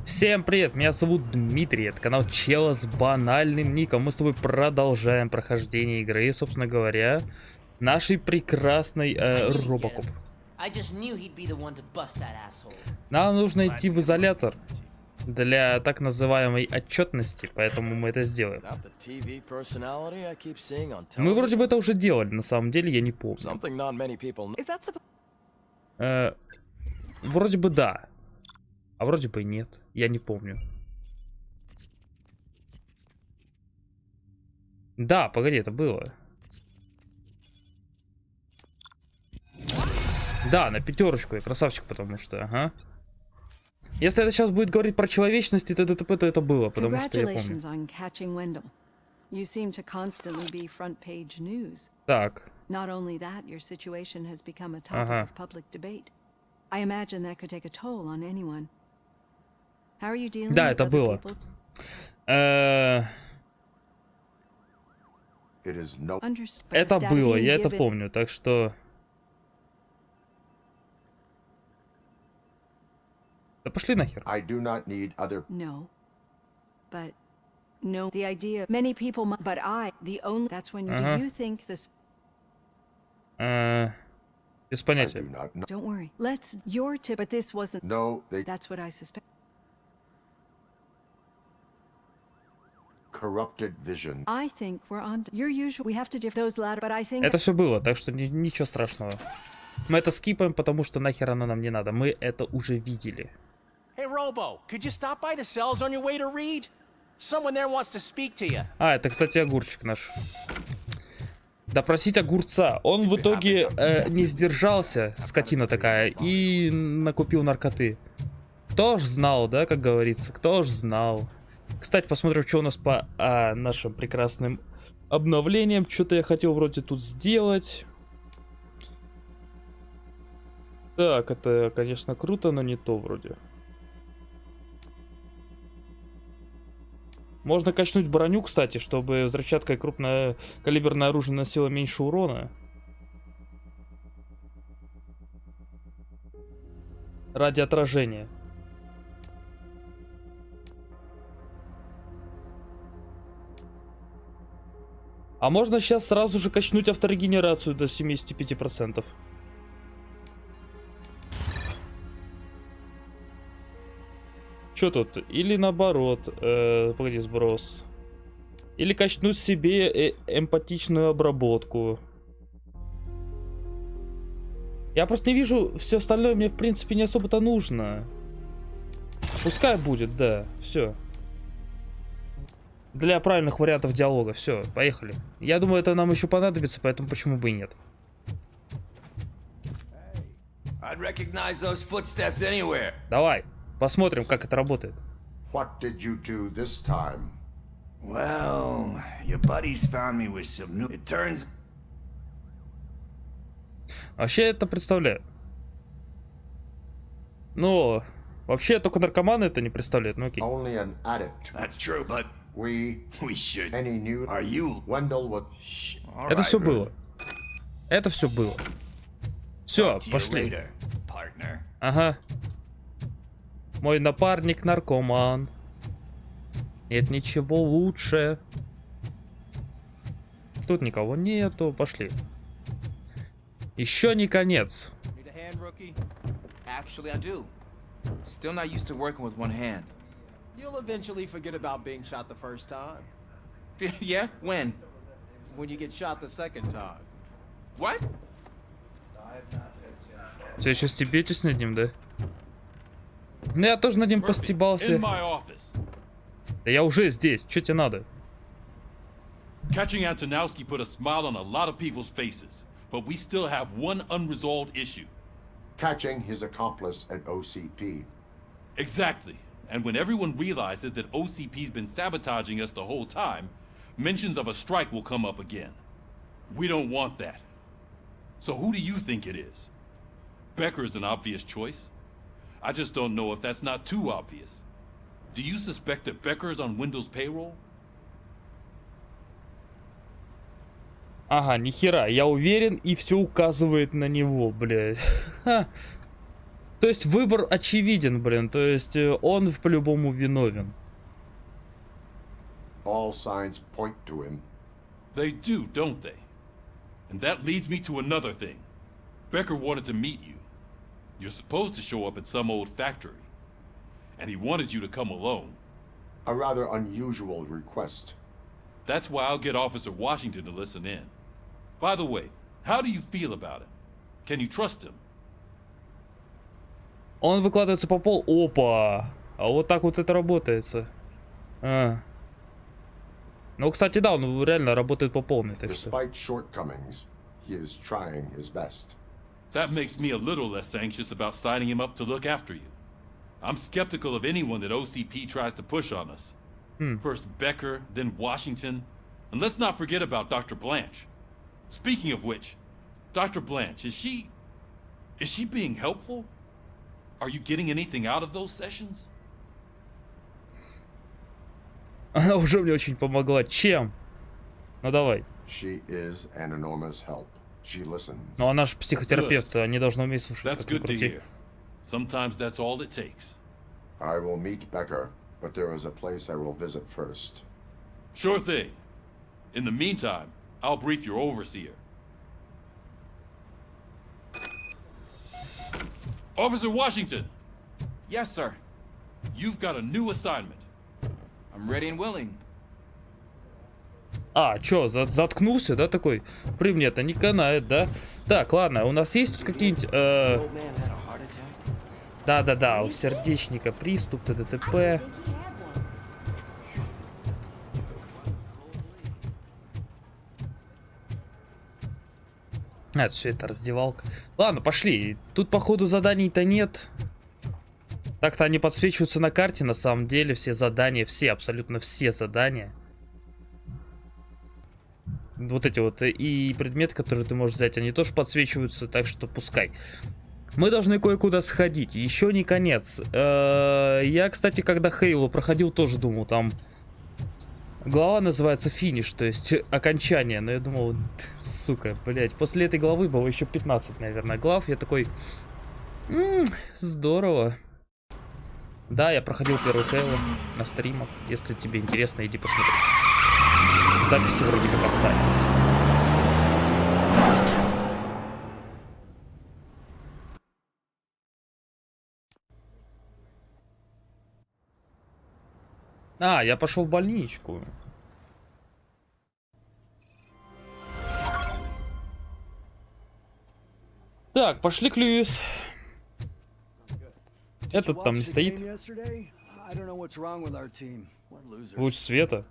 Всем привет, меня зовут Дмитрий, это канал Чела с банальным ником. Мы с тобой продолжаем прохождение игры, собственно говоря, нашей прекрасной Robocop. Нам нужно идти в изолятор для так называемой отчетности, поэтому мы это сделаем. Мы вроде бы это уже делали, на самом деле я не помню. Вроде бы да. А вроде бы нет, я не помню. Да, погоди, это было. Да, на пятерочку, я красавчик, потому что, ага. Если это сейчас будет говорить про человечность и т.д. т.п., то это было, потому что я помню. Так. Ага. Да, это было. Это было, я это помню, так что... Да пошли нахер. Ага. Без понятия. Это все было, так что ничего страшного. Мы это скипаем, потому что нахер оно нам не надо. Мы это уже видели. А, это, кстати, огурчик наш. Допросить огурца. Он в итоге не сдержался, скотина такая, и накупил наркоты. Кто ж знал, да, как говорится, кто ж знал. Кстати, посмотрим, что у нас по нашим прекрасным обновлениям. Что-то я хотел вроде тут сделать. Так, это, конечно, круто, но не то вроде. Можно качнуть броню, кстати, чтобы взрывчатка и крупнокалиберное оружие наносило меньше урона. Ради отражения. А можно сейчас сразу же качнуть авторегенерацию до 75%. Что тут? Или наоборот, погоди, сброс. Или качнуть себе эмпатичную обработку. Я просто не вижу, все остальное мне в принципе не особо-то нужно. Пускай будет, да, все. Для правильных вариантов диалога, все, поехали. Я думаю, это нам еще понадобится, поэтому почему бы и нет. Давай. Посмотрим, как это работает. Вообще это представляю. Но вообще только наркоманы это не представляют. Ну окей. Это все было. Это все было. Все, пошли. Ага. Мой напарник наркоман. Нет ничего лучше. Тут никого нету. Пошли. Еще не конец. You'll eventually forget about being shot the first time. Yeah? When? When you get shot the second time. What? Все, еще стебетесь над ним, да? Ну, я тоже над ним постебался. Да я уже здесь, что тебе надо? Catching Antonowski put a smile on a lot of people's faces, but we still have one unresolved issue. Catching his accomplice at OCP. Exactly. And when everyone realizes that OCP's been sabotaging us the whole time, mentions of a strike will come up again. We don't want that. So who do you think it is? Becker's an obvious choice. I just don't know if that's not too obvious. Do you suspect that Becker is on Windows payroll? Ага, нихера, я уверен, и все указывает на него, блядь. То есть выбор очевиден, блин. То есть он по-любому виновен. All signs point to him. They do, don't they? And that leads me to another thing. Becker wanted to meet you. You're supposed to show up at some old factory. And he wanted you to come alone. A rather unusual request. That's why I'll get Officer Washington to listen in. By the way, how do you feel about him? Can you trust him? Он выкладывается по пол. Опа! А вот так вот это работается. Ну, кстати, да, он реально работает по полной, так что. Despite shortcomings, he is trying his best. That makes me a little less anxious about signing him up to look after you. I'm skeptical of anyone that OCP tries to push on us. First Becker, then Washington. And let's not forget about Dr. Blanche. Speaking of which, Dr. Blanche, is she being helpful? Are you getting anything out of those sessions? Она уже мне очень помогла. Чем? Ну давай. She is an enormous help. She listens. Ну она же психотерапевт, они должны уметь слушать. That's good to hear. Sometimes that's all it takes. I will meet Becker, but there is a place I will visit first. Sure thing. In the meantime, I'll brief your overseer. Officer Washington! Yes, sir. You've got a new assignment. I'm ready and willing. А, чё, заткнулся, да, такой? При мне это не канает, да? Так, ладно, у нас есть тут какие-нибудь... Да-да-да, у сердечника приступ, ТТП. Это все это раздевалка. Ладно, пошли. Тут, походу, заданий-то нет. Так-то они подсвечиваются на карте, на самом деле. Все задания, все, абсолютно все задания. Вот эти вот и предметы, которые ты можешь взять, они тоже подсвечиваются, так что пускай. Мы должны кое-куда сходить. Еще не конец. Я, кстати, когда Хейлу проходил, тоже думал, там... Глава называется финиш, то есть окончание. Но я думал, сука, блять, после этой главы было еще 15, наверное, глав. Я такой, здорово. Да, я проходил первый Хейлу на стримах. Если тебе интересно, иди посмотри. Записи вроде как остались. А, я пошел в больничку. Так, пошли к Льюис. Этот там не стоит. Луч света.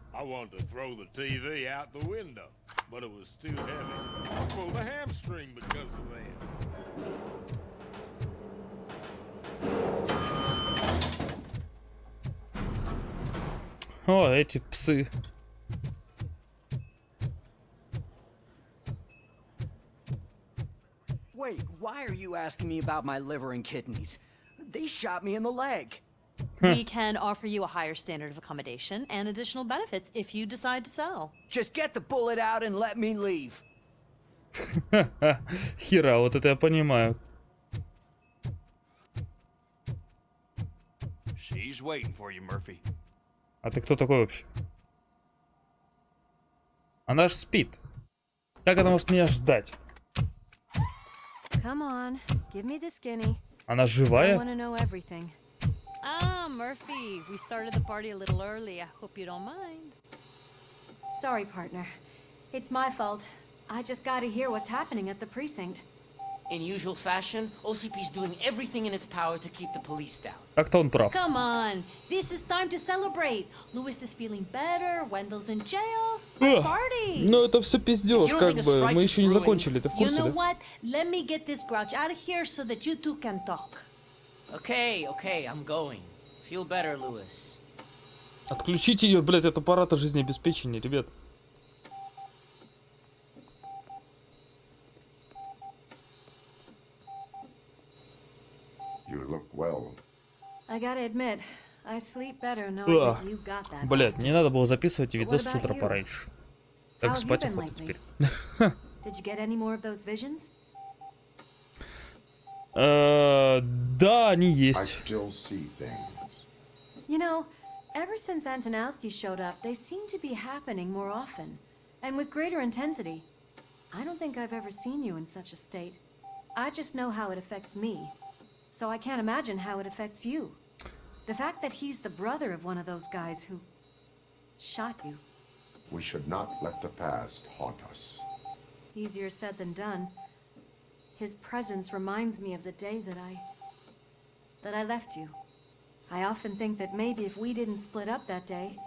О, эти псы. Wait, why are you asking me about my liver and kidneys? They shot me in the leg. We can offer you a higher standard of accommodation and additional benefits if you decide to sell. Just get the bullet out and let me leave. Хера, вот это я понимаю. She's waiting for you, Murphy. А ты кто такой вообще? Она ж спит. Как она может меня ждать? Come on, give me the skinny. Она I живая? want to know everything. Ah, Murphy, we started the party a little early. I hope you don't mind. Sorry, partner. It's my fault. I just gotta hear what's happening at the precinct. In usual fashion, OCP's doing everything in its power to keep the police down. Как-то он прав. Come on, this is time to celebrate. Lewis is feeling better. Wendell's in jail. Let's party. Ну это все пиздеж, как бы. Мы еще не закончили, ты в You курсе, know да? what? Let me get this grouch out of here so that you two can talk. Okay, I'm going. Feel better, Lewis. Отключите ее, блядь, от аппарата жизнеобеспечения, ребят. You look well. I gotta admit, I sleep better knowing that you got that. Блядь, не надо было записывать видос с What about утра you? пораньше. How Как have you спать been охота lately? теперь. Did you get any more of those visions? Да, они I есть. still see things. You know, ever since Antonowski showed up, they seem to be happening more often, and with greater intensity. I don't think I've ever seen you in such a state. I just know how it affects me, so I can't imagine how it affects you. The fact that he's the brother of one of those guys who shot you. We should not let the past haunt us. Easier said than done. His presence reminds me of the day that I left you. I often think that maybe if we didn't split up that day,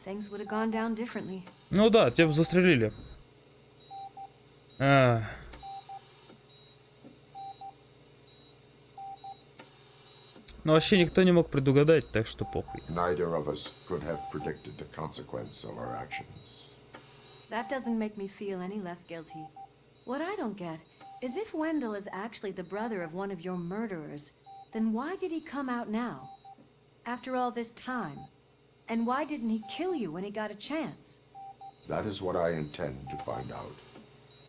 things would have gone down differently. Ну да, тебя бы застрелили. Но вообще никто не мог предугадать, так что похуй. Neither of us could have predicted the consequence of our actions. That doesn't make me feel any less guilty. What I don't get is if Wendell is actually the brother of one of your murderers, then why did he come out now? After all this time? And why didn't he kill you when he got a chance? That is what I intend to find out.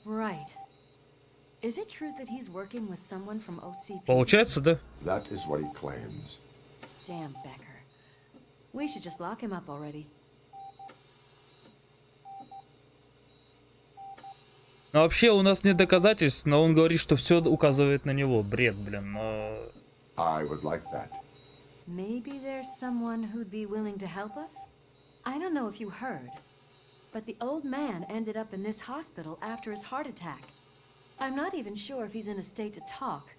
Right. Is it true that he's working with someone from OCP? Получается, да? That is what he claims. Damn Becker. We should just lock him up already. Ну вообще у нас нет доказательств, но он говорит, что все указывает на него. Бред, блин, но... I would like that. Maybe there's someone who'd be willing to help us? I don't know if you heard, but the old man ended up in this hospital after his heart attack. I'm not even sure if he's in a state to talk,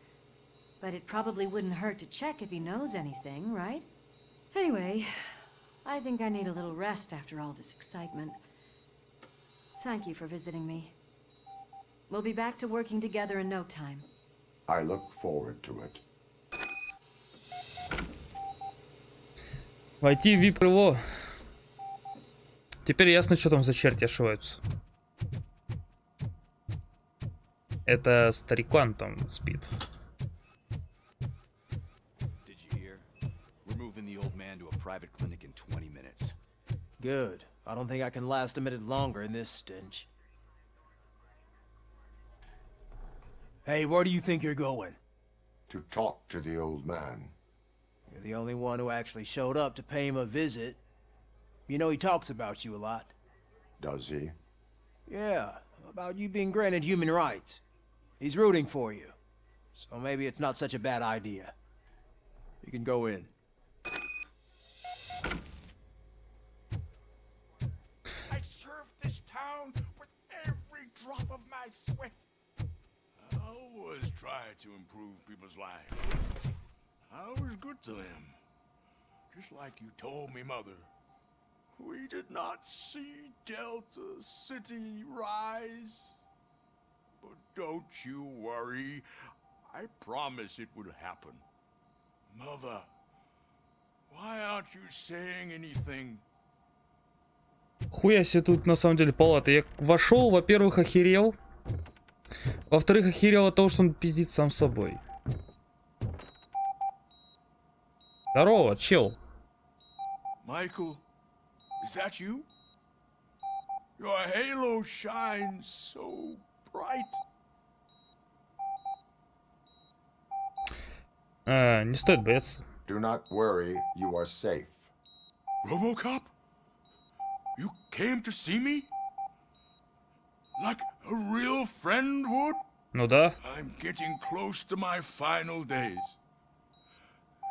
but it probably wouldn't hurt to check if he knows anything, right? Anyway, I think I need a little rest after all this excitement. Thank you for visiting me. We'll be back to working together in no time. I look forward to it. Войти в VIP-крыло. Теперь ясно, что там за черти ошиваются. Это старикан там спит. Did you hear? We're moving the old man to a private clinic in 20 minutes. Good. I don't think I can last a minute longer in this stench. Hey, where do you think you're going? To talk to the old man. You're the only one who actually showed up to pay him a visit. You know he talks about you a lot. Does he? Yeah, about you being granted human rights. He's rooting for you. So maybe it's not such a bad idea. You can go in. I served this town with every drop of my sweat. I always try to improve people's lives. I was good to them. Just like you told me, Mother. We did not see Delta City rise. But don't you worry. I promise it will happen. Mother, why aren't you saying anything? Хуя себе тут на самом деле палата. Я вошел, во-первых, охерел. Во-вторых, охерел от того, что он пиздит сам собой. Здорово, чел. Michael, is that you? Your halo shines so bright. Не стоит бояться. Do not worry, you are safe. Robocop? You came to see me? Like a real friend would? Ну да. I'm getting close to my final days.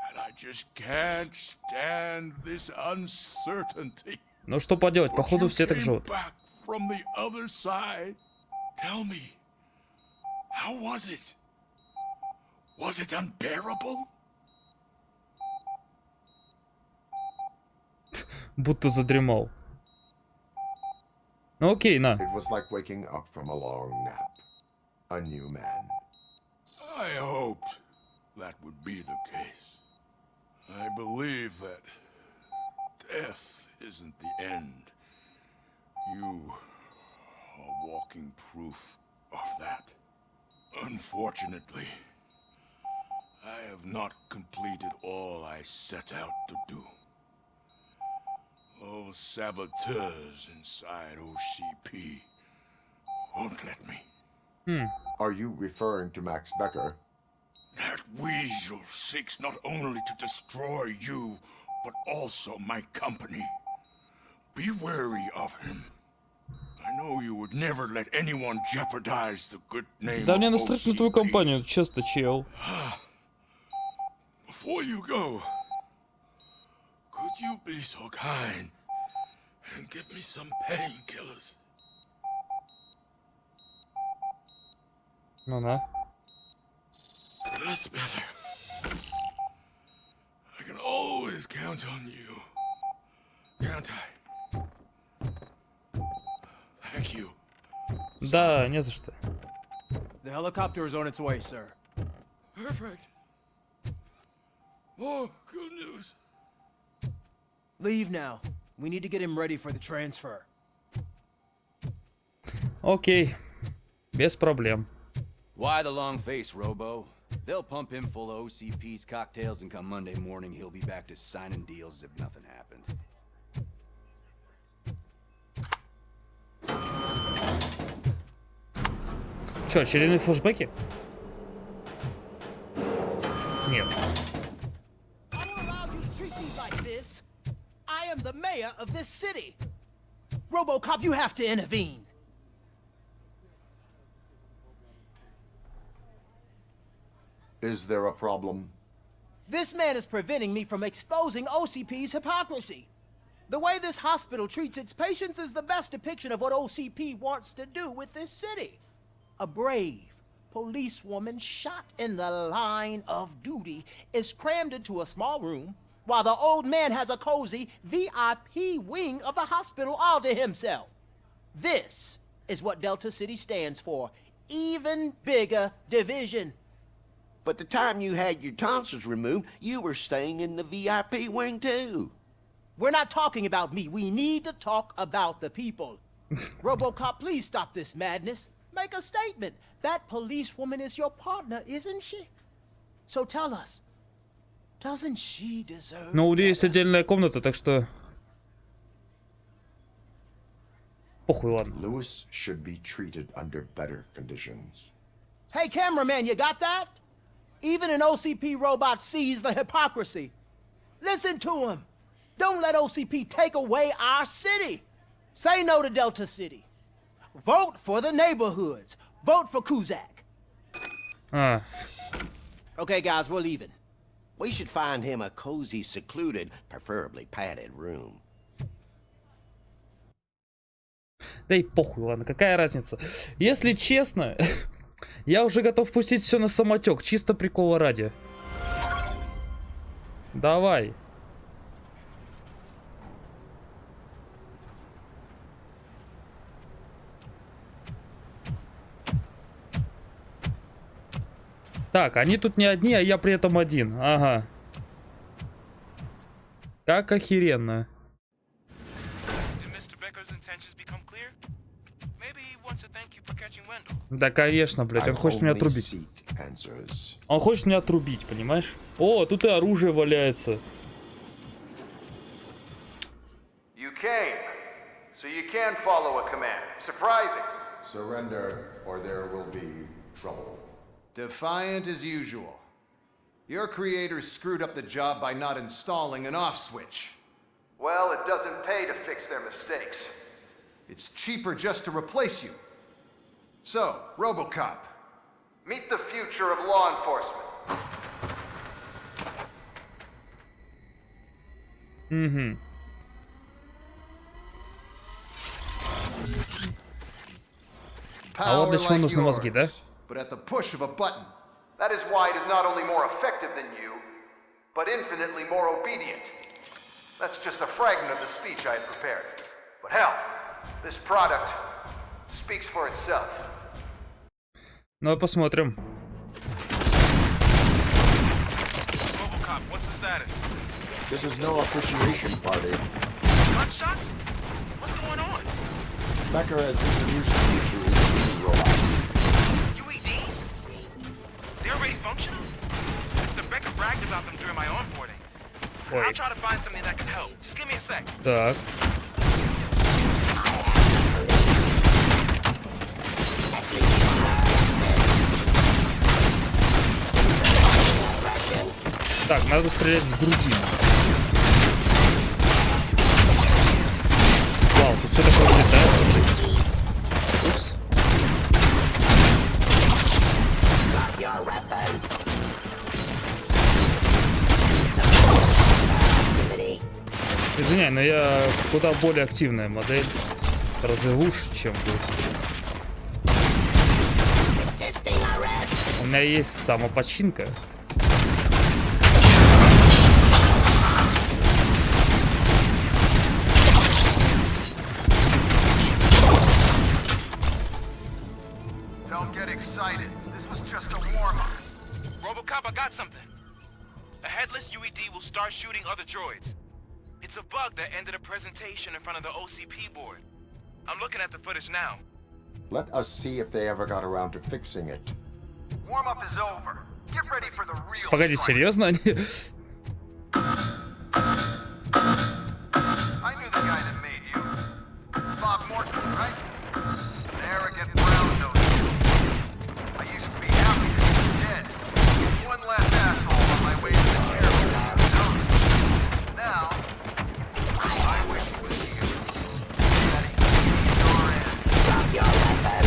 And I just can't stand this uncertainty. Ну что поделать, But походу you все так came живут. back from the other side. Tell me, how was it? Was it unbearable? Будто задремал. Ну окей, на. It was like waking up from a long nap. A new man. I hoped that would be the case. I believe that death isn't the end. You are walking proof of that. Unfortunately, I have not completed all I set out to do. Those saboteurs inside OCP won't let me. Are you referring to Max Becker? That weasel seeks not only to destroy you, but also my company. Be wary of him. I know you would never let anyone jeopardize the good name Да мне of насрать на твою OCP. компанию, честно, чел. Before you go, could you be so kind and give me some painkillers? Ну на. That's better. I can always count on you, can't I? Thank you. Да, не за что. The helicopter is on its way, sir. Perfect. Oh, good news. Leave now. We need to get him ready for the transfer. Окей. Без проблем. Why the long face, Robo? They'll pump him full of OCP's cocktails, and come Monday morning, he'll be back to signing deals as if nothing happened. Чё, очередные флешбеки? Нет. I won't allow you to treat me like this. I am the mayor of this city. RoboCop, you have to intervene. Is there a problem? This man is preventing me from exposing OCP's hypocrisy. The way this hospital treats its patients is the best depiction of what OCP wants to do with this city. A brave policewoman shot in the line of duty is crammed into a small room, while the old man has a cozy VIP wing of the hospital all to himself. This is what Delta City stands for. Even bigger division. But the time you had your tonsils removed, you were staying in the VIP wing too. We're not talking about me. We need to talk about the people. RoboCop, please stop this madness. Make a statement. That policewoman is your partner, isn't she? So tell us, doesn't she deserve... Но у Ли есть отдельная комната, так что... Похуй, ладно. Lewis should be treated under better conditions. Hey, cameraman, you got that? Even an OCP robot sees the hypocrisy. Listen to him. Don't let OCP take away our city. Say no to Delta City. Vote for the neighborhoods. Vote for Kuzak. Okay, guys, we're leaving. We should find him a cozy, secluded, preferably padded room. Да и похуй, ладно, какая разница. Если честно, я уже готов пустить все на самотек, чисто прикола ради. Давай. Так, они тут не одни, а я при этом один. Ага. Как охеренно. Да, конечно, блядь, он хочет меня отрубить. Он хочет меня отрубить, понимаешь? О, тут и оружие валяется. You came, so you can follow a command. Surprising. Surrender, or there will be trouble. Defiant as usual. Your creators screwed up the job by not installing an off switch. Well, it doesn't pay to fix their mistakes. It's cheaper just to replace you. So, RoboCop, meet the future of law enforcement. Mm-hmm. А вот для чего нужны мозги, да? But at the push of a button. That is why it is not only more effective than you, but infinitely more obedient. That's just a fragment of the speech I had prepared. But hell, this product speaks for itself. Ну, посмотрим. RoboCop, what's the status? This is no appreciation party. Gunshots? What's going on? Becker has introduced me to new robots. UEDs? They're already functional? Mr. Becker bragged about them during my onboarding. I'll try to find something that can help. Just give me a sec. Так. Так, надо стрелять в другим. Вау, тут все такое летает. Упс. Извиняй, но я куда более активная модель. Разыгуш, чем вы. У меня есть самопочинка. Don't get excited. This was just a warm-up. Robocop, I got something. A headless UED will start shooting other droids. It's a bug that ended a presentation in front of the OCP board. I'm looking at the footage now. Let us see if they ever got around to fixing it. Warm-up is over. Get ready for the real Погоди, strike. серьезно они? I knew the guy that made you. Bob Morton, right? Arrogant brown nose. I used to be happy that he was dead. One last asshole on my way to the chairman. Now, I wish it was you. That he could be your end. Drop your weapon.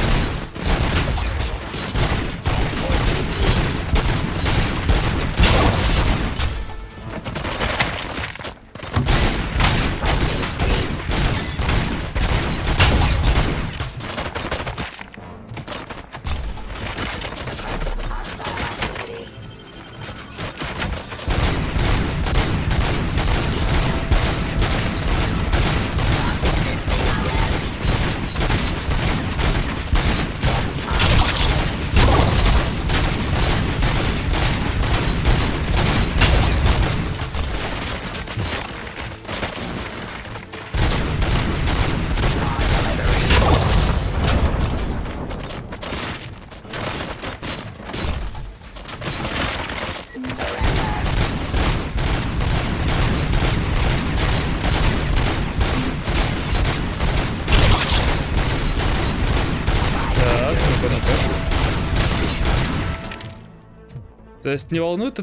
То есть не волнует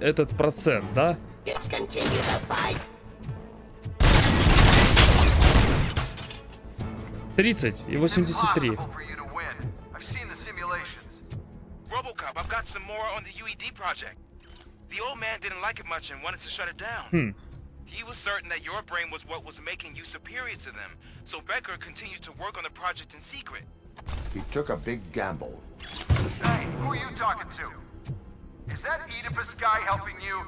этот процент, да? 30 и 83. Robocop, I've got some more on the UED project. The old man didn't like it much and wanted to shut it down. He was certain that your brain was what was making you superior to them, so Becker continued to work on the project in secret. He took a big gamble. Hey, who are you talking to? Is that Oedipus guy helping you?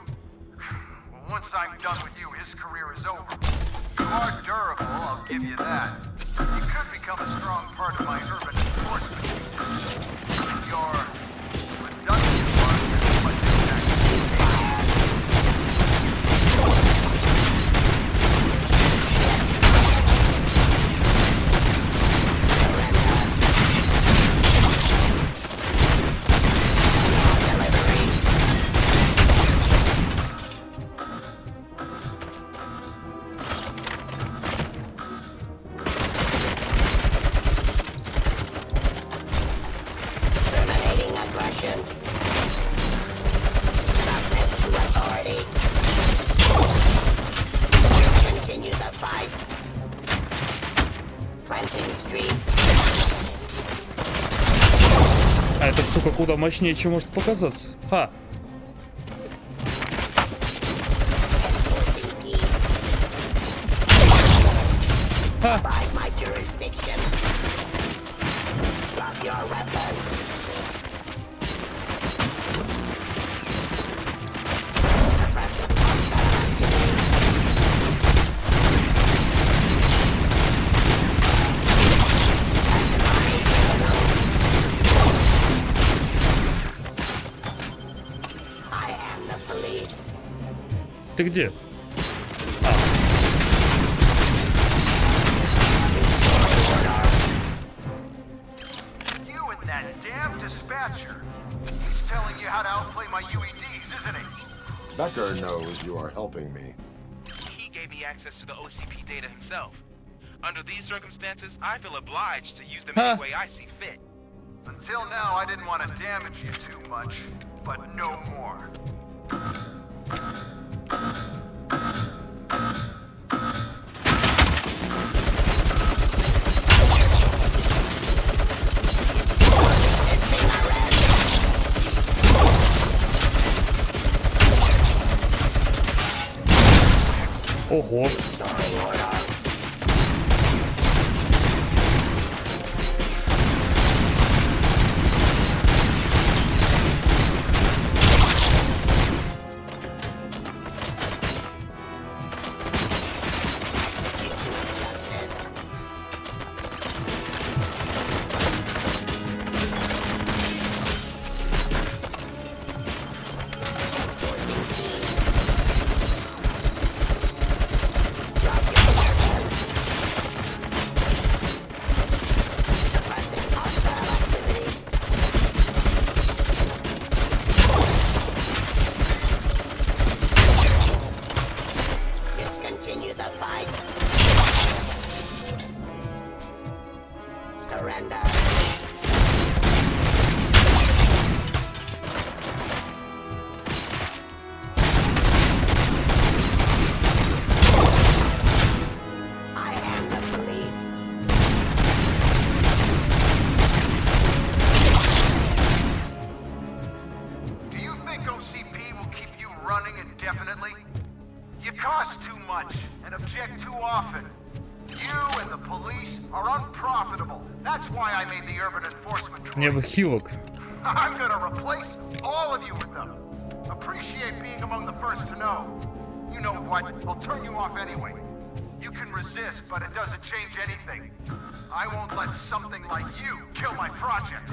Well, once I'm done with you, his career is over. You are durable, I'll give you that. You could become a strong part of my urban enforcement. Your redundant part is much impact. А эта штука куда мощнее, чем может показаться. Ха. Ха. Ты где? You and that damn dispatcher. He's telling you how to outplay my UEDs, isn't he? Becker knows you are helping me. He gave me access to the OCP data himself. Under these circumstances, I feel obliged to use them any way I see fit. Until now, I didn't want to damage you too much, but no more. Ого. Мне бы хилок. I'm gonna replace all of you with them. Appreciate being among the first to know. You know what? I'll turn you off anyway. You can resist, but it doesn't change anything. I won't let something like you kill my project.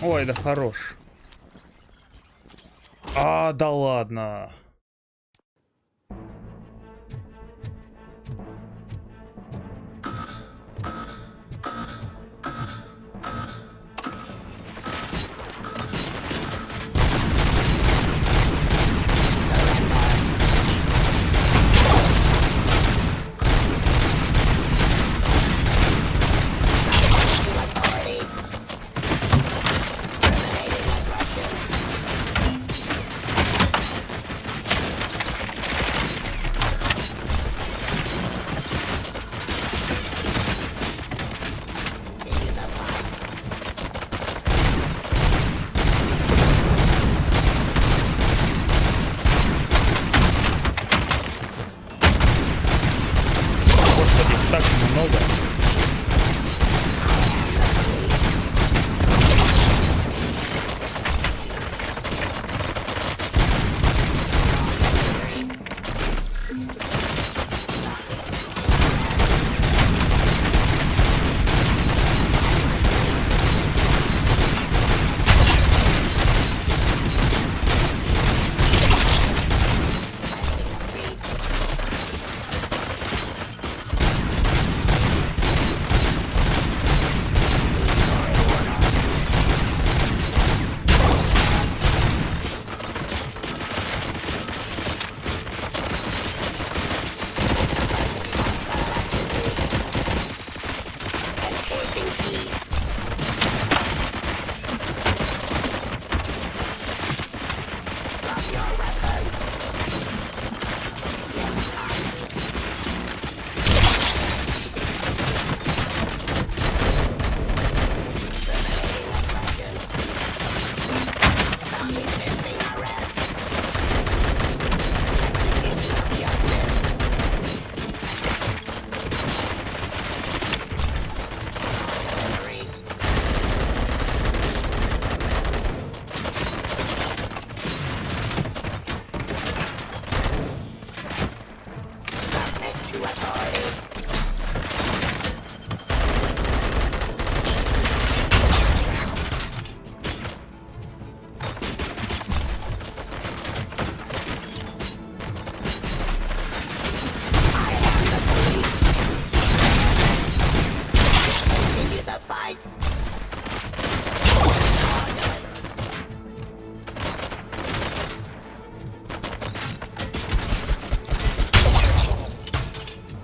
Ой, да хорош. А, да ладно.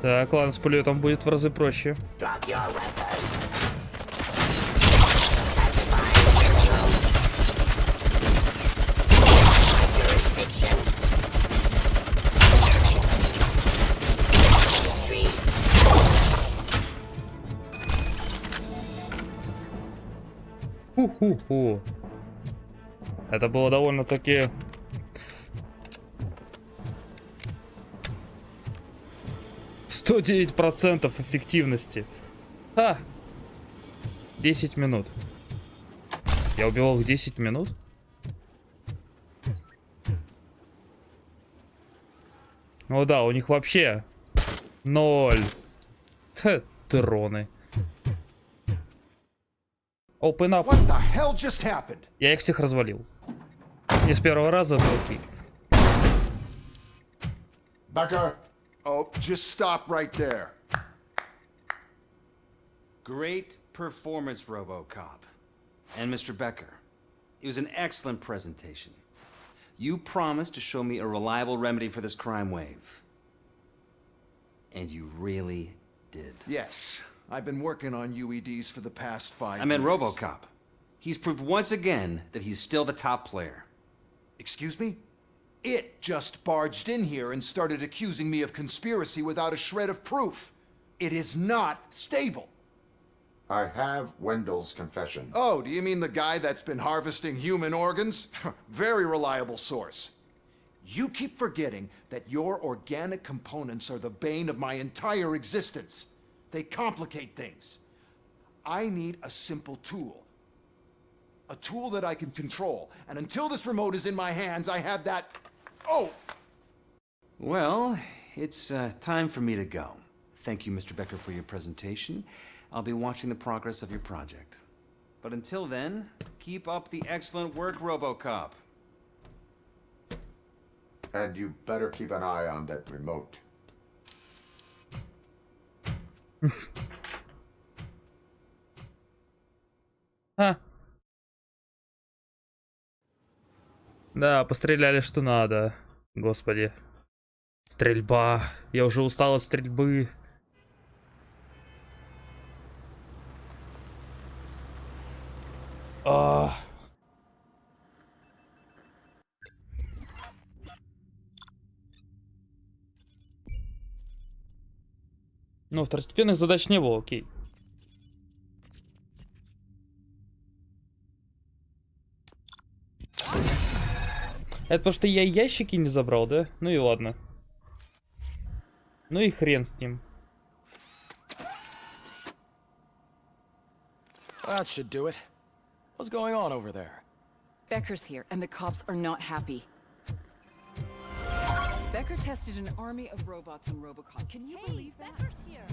Так, ладно, с пулеметом будет в разы проще. Ху-ху-ху. Это было довольно-таки... %109% эффективности. 10 минут. Я убивал их 10 минут? Ну да, у них вообще 0. Троны. Open up. What the hell just happened? Я их всех развалил. Не с первого раза, но окей. Becker! Oh, just stop right there. Great performance, Robocop. And Mr. Becker. It was an excellent presentation. You promised to show me a reliable remedy for this crime wave. And you really did. Yes, I've been working on UEDs for the past 5 years. I meant Robocop. He's proved once again that he's still the top player. Excuse me? It just barged in here and started accusing me of conspiracy without a shred of proof. It is not stable. I have Wendell's confession. Oh, do you mean the guy that's been harvesting human organs? Very reliable source. You keep forgetting that your organic components are the bane of my entire existence. They complicate things. I need a simple tool. A tool that I can control. And until this remote is in my hands, I have that... Oh! Well, it's time for me to go. Thank you, Mr. Becker, for your presentation. I'll be watching the progress of your project. But until then, keep up the excellent work, Robocop. And you better keep an eye on that remote. Да, постреляли что надо. Господи. Стрельба. Я уже устал от стрельбы. Ну, второстепенных задач не было, окей. Это потому что я ящики не забрал, да? Ну и ладно. Ну и хрен с ним. That should do it. What's going on over there? Becker's here, and the cops are not happy. Becker tested an army of robots on Robocop. Can you believe that? Becker's here.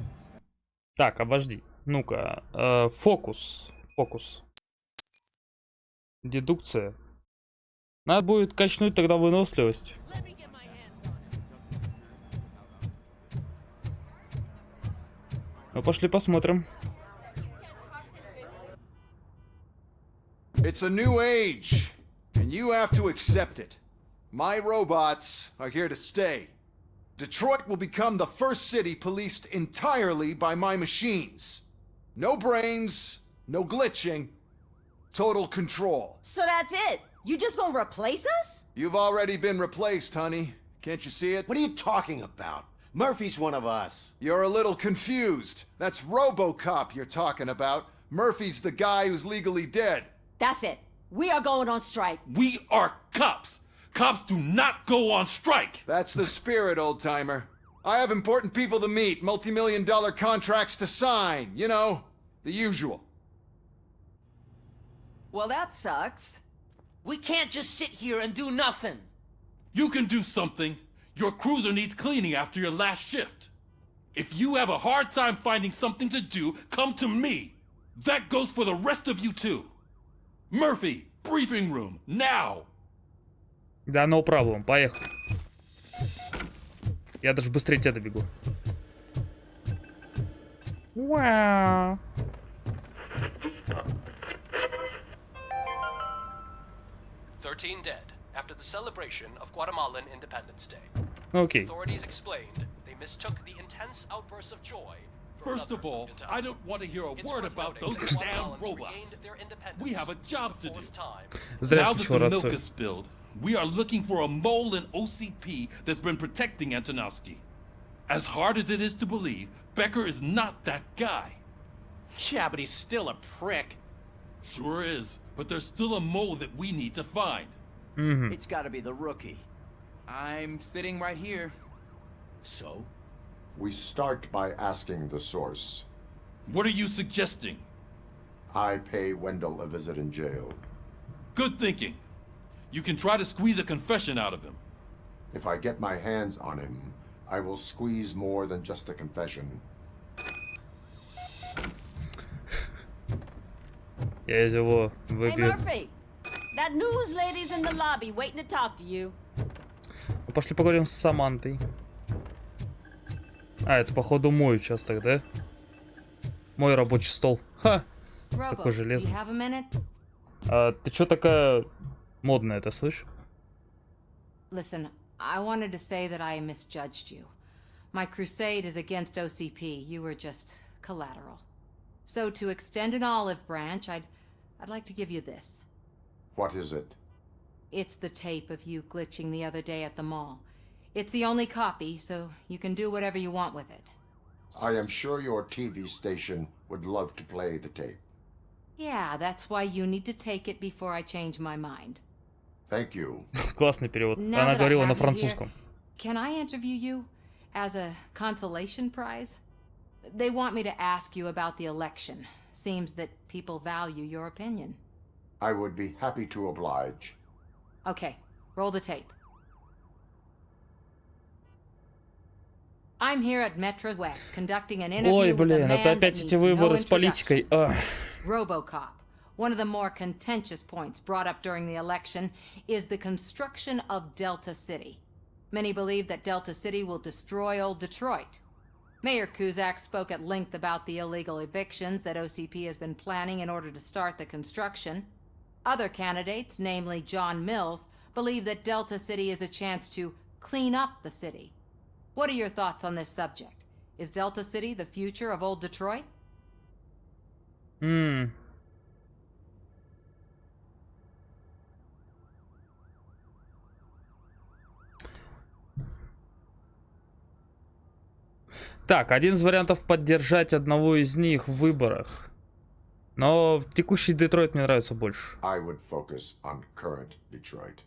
Так, обожди. Ну-ка. Фокус. Фокус. Дедукция. Надо будет качнуть тогда выносливость. Ну, пошли посмотрим. It's a new age, and you have to accept it. My robots are here to stay. Detroit will become the first city policed entirely by my machines. No brains, no glitching, total control. So that's it? You just gonna replace us? You've already been replaced, honey. Can't you see it? What are you talking about? Murphy's one of us. You're a little confused. That's Robocop you're talking about. Murphy's the guy who's legally dead. That's it. We are going on strike. We are cops. Cops do not go on strike. That's the spirit, old-timer. I have important people to meet, multi-million-dollar contracts to sign. You know, the usual. Well, that sucks. We can't just sit here and do nothing. You can do something. Your cruiser needs cleaning after your last shift. If you have a hard time finding something to do, come to me. That goes for the rest of you too. Murphy, briefing room, now. Да, no problem. Поехали. Я даже быстрее тебя добегу. Вау. Dead after the celebration of Guatemalan Independence Day. Okay. Authorities explained They mistook the intense outbursts of joy. First of all, I don't want to hear a word about those damn robots. We have a job to do. Now that the milk is spilled, we are looking for a mole in OCP that's been protecting Antonovsky. As hard as it is to believe, Becker is not that guy. Yeah, but he's still a prick. Sure is, but there's still a mole that we need to find. It's gotta be the rookie. I'm sitting right here. So? We start by asking the source. What are you suggesting? I pay Wendell a visit in jail. Good thinking. You can try to squeeze a confession out of him. If I get my hands on him, I will squeeze more than just a confession. Hey Murphy, that news lady's in the lobby waiting to talk to you. Пошли поговорим с Самантой. А, это походу мой участок, да? Мой рабочий стол. Ха! Такой железный. А, ты чё такая модная, ты слышишь? Listen, I wanted to say that I misjudged you. My crusade is against OCP. You were just collateral. So to extend an olive branch, I'd like to give you this. What is it? It's the tape of you glitching the other day at the mall. It's the only copy, so you can do whatever you want with it. I am sure your TV station would love to play the tape. Yeah, that's why you need to take it before I change my mind. Thank you. Классный перевод. Она говорила на французском. Can I interview you as a consolation prize? They want me to ask you about the election. Seems that people value your opinion. I would be happy to oblige. Okay, roll the tape. I'm here at Metro West conducting an interview with a man that needs no introduction. Robocop. One of the more contentious points brought up during the election is the construction of Delta City. Many believe that Delta City will destroy old Detroit. Mayor Cusack spoke at length about the illegal evictions that OCP has been planning in order to start the construction. Other candidates, namely John Mills, believe that Delta City is a chance to clean up the city. What are your thoughts on this subject? Is Delta City the future of old Detroit? Так, один из вариантов поддержать одного из них в выборах. Но текущий Детройт мне нравится больше. I would focus on current Detroit.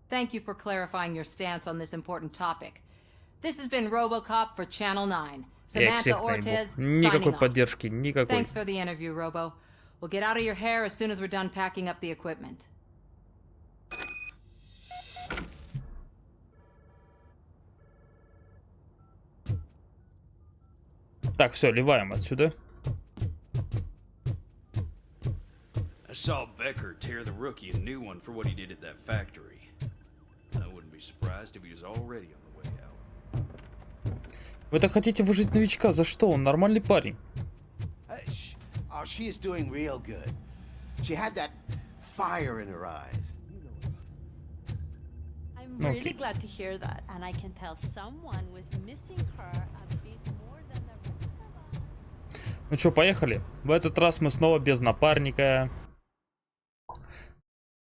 Thank you for clarifying your stance on this important topic. This has been Robocop for Channel 9. Samantha Ortiz, никакой поддержки, никакой. Thanks for the interview, Robo. We'll get out of your hair as soon as we're done packing up the equipment. Так, все, ливаем отсюда. I saw Becker tear the rookie a new one for what he did at that factory. I wouldn't be surprised if he was already on the way out. Вы так хотите выжить новичка? За что? Он нормальный парень. Oh, she is doing real good. She had that fire in her eyes. I'm really glad to hear that, and I can tell someone was missing her a bit more than the rest of us. Ну что, поехали? В этот раз мы снова без напарника.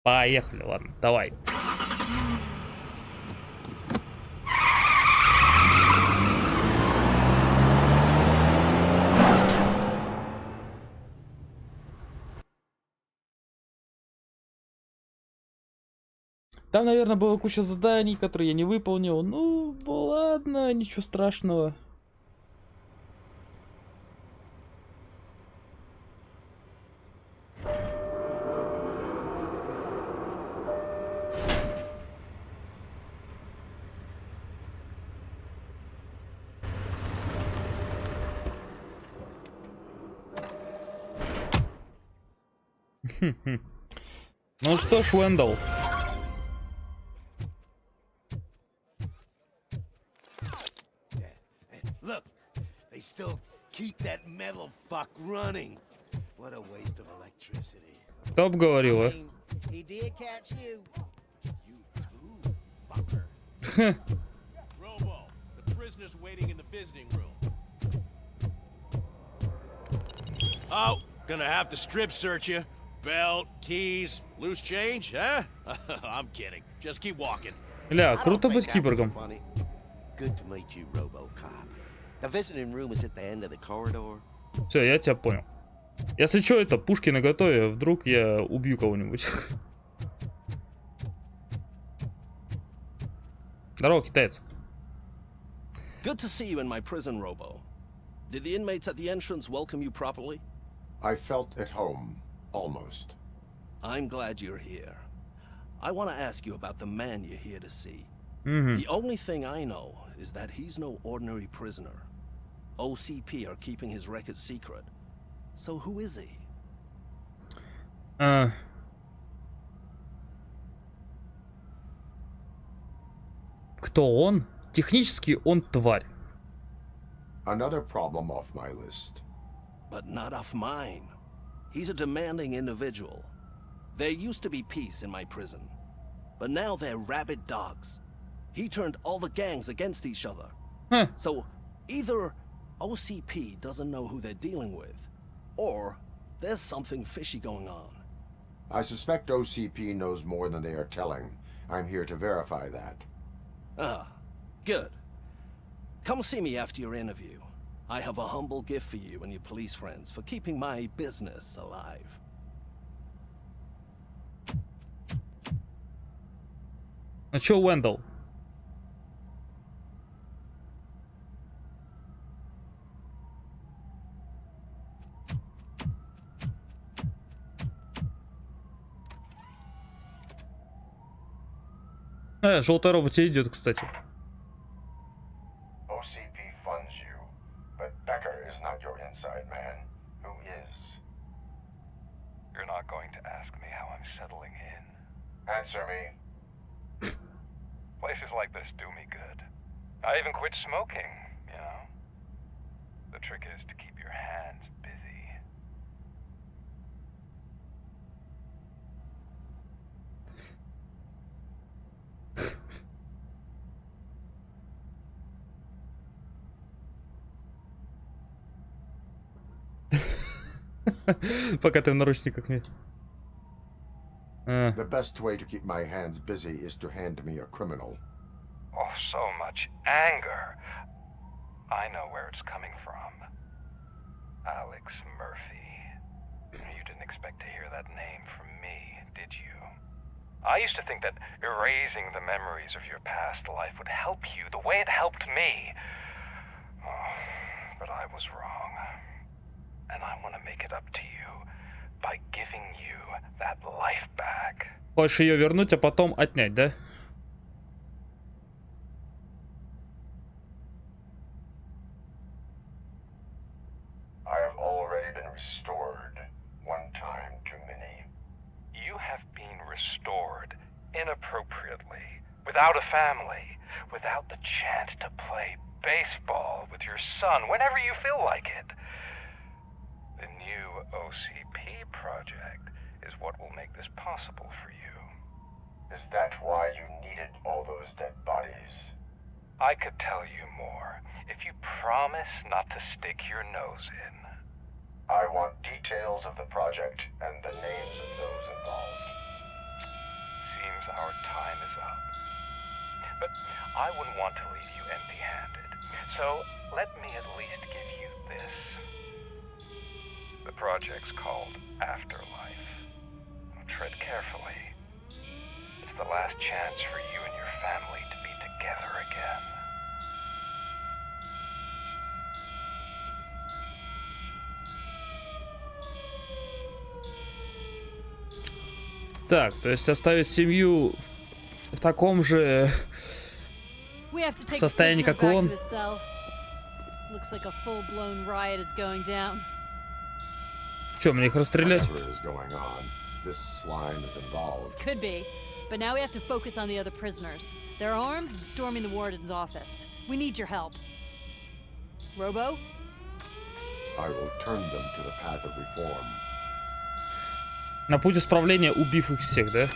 Поехали, ладно, давай. Там, наверное, была куча заданий, которые я не выполнил. Ну, ладно, ничего страшного. Ну что ж, Уэндалл. Look, they still keep that metal fuck running. What a waste of electricity. Кто бы говорил, а? He did catch you. You too, fucker. Robo, the prisoners waiting in the visiting room. Oh, gonna have to strip search you. Belt, keys, loose change, huh? I'm kidding. Just keep walking. Бля, круто быть киборгом. Good to meet you, Robocop. The visiting room is at the end of the corridor. Все, я тебя понял. Если что, это пушки наготове, вдруг я убью кого-нибудь. Здорово, китаец. Good to see you in my prison, Robo. Did the inmates at the entrance welcome you properly? I felt at home, almost. I'm glad you're here. I want to ask you about the man you're here to see. Mm-hmm. The only thing I know is that he's no ordinary prisoner. OCP are keeping his record secret. So who is he? Кто он? Технически он тварь. Another problem off my list. But not off mine. He's a demanding individual. There used to be peace in my prison, but now they're rabid dogs. He turned all the gangs against each other. Huh. So either OCP doesn't know who they're dealing with, or there's something fishy going on. I suspect OCP knows more than they are telling. I'm here to verify that. Ah, good. Come see me after your interview. I have a humble gift for you and your police friends for keeping my business alive. А чё Уэндл? Желтая робот идет, кстати. OCP funds you, but Becker is not your inside man. Who is? You're not going to ask me how I'm settling in. Answer me. Places like this do me good. I even quit smoking, you know. The trick is to keep your hands busy. Пока ты в наручниках мне. The best way to keep my hands busy is to hand me a criminal. Oh, so much anger. I know where it's coming from. Alex Murphy. You didn't expect to hear that name from me, did you? I used to think that erasing the memories of your past life would help you the way it helped me. Oh, but I was wrong. And I want to make it up to you by giving you that life back. Хочешь ее вернуть, а потом отнять, да? I have already been restored. One time too many. You have been restored inappropriately, without a family, without the chance to play baseball with your son whenever you feel like it. The new OCP project is what will make this possible for you. Is that why you needed all those dead bodies? I could tell you more if you promise not to stick your nose in. I want details of the project and the names of those involved. Seems our time is up. But I wouldn't want to leave you empty-handed. So let me at least give you this. The project's called Afterlife. Tread carefully. It's the last chance for you and your family to be together again. Так, то есть оставить семью в таком же состоянии, как и он. Что, мне их расстрелять? Could be, but now we have to focus on the other prisoners. They're armed and storming the warden's office. We need your help. Robo? I will turn them to the path of reform. На путь исправления, убив их всех, да?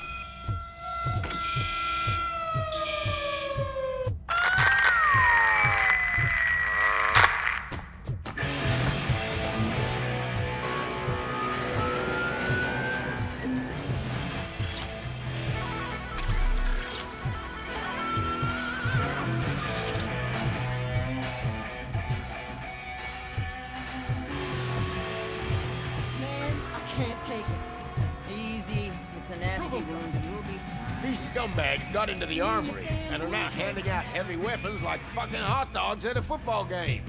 It's a nasty wound, but you'll be fine. These scumbags got into the armory and are now handing out heavy weapons like fucking hot dogs at a football game.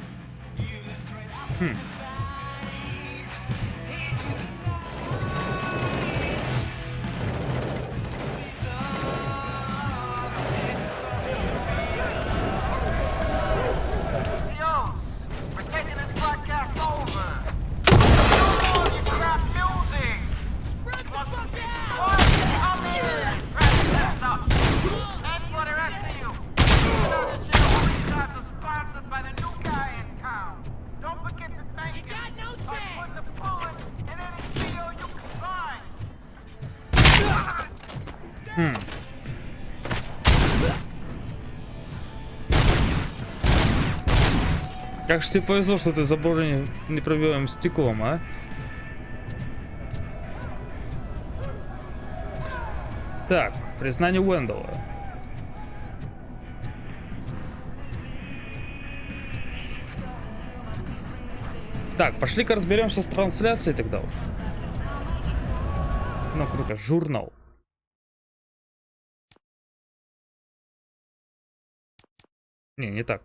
Как же тебе повезло, что ты забор не пробиваем стеклом, а? Так, признание Уэндалла. Так, пошли-ка разберемся с трансляцией тогда уж. Ну-ка, журнал. Не так.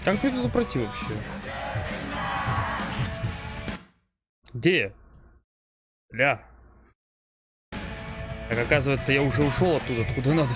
Как мне туда пройти вообще? Где? Ля. Так, оказывается, я уже ушел оттуда, откуда надо.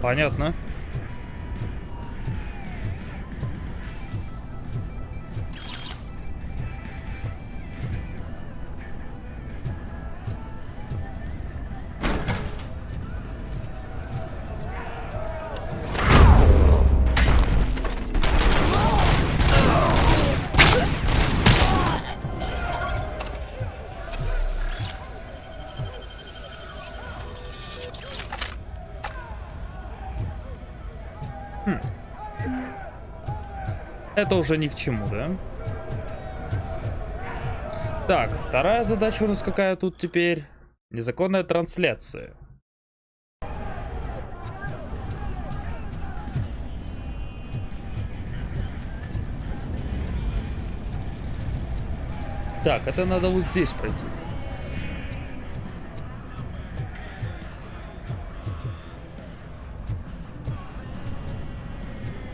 Понятно. Это уже ни к чему, да? Так, вторая задача у нас какая тут теперь? Незаконная трансляция. Так, это надо вот здесь пройти.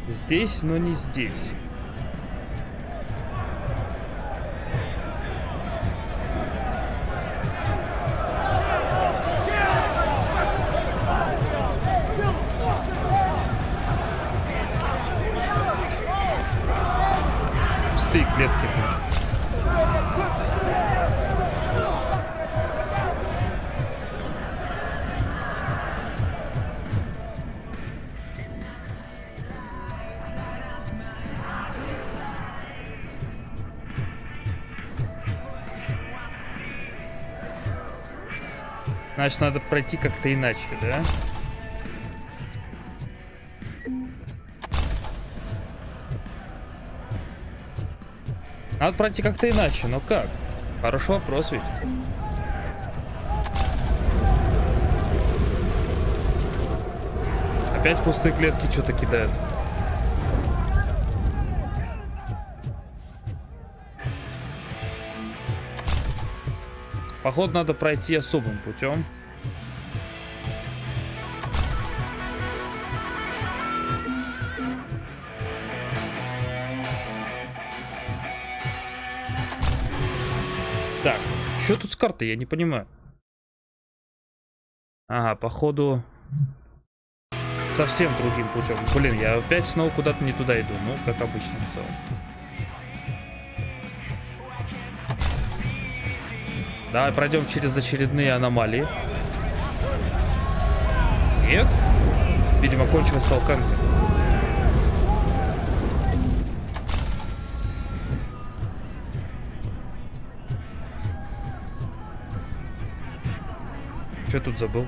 Здесь, но не здесь. Пустые клетки. Значит, надо пройти как-то иначе, да? Надо пройти как-то иначе, но как? Хороший вопрос ведь. Опять пустые клетки что-то кидают. Походу, надо пройти особым путем. Так, что тут с картой, я не понимаю. Ага, походу совсем другим путем. Блин, я опять снова куда-то не туда иду. Ну, как обычно в целом. Давай пройдем через очередные аномалии. Нет? Видимо, кончилась толканка. Что я тут забыл?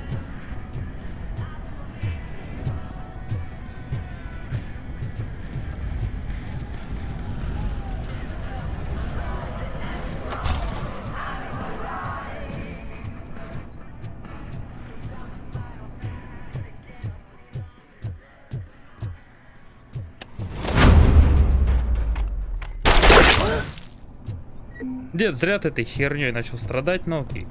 Дед, зря ты этой херней начал страдать, но окей.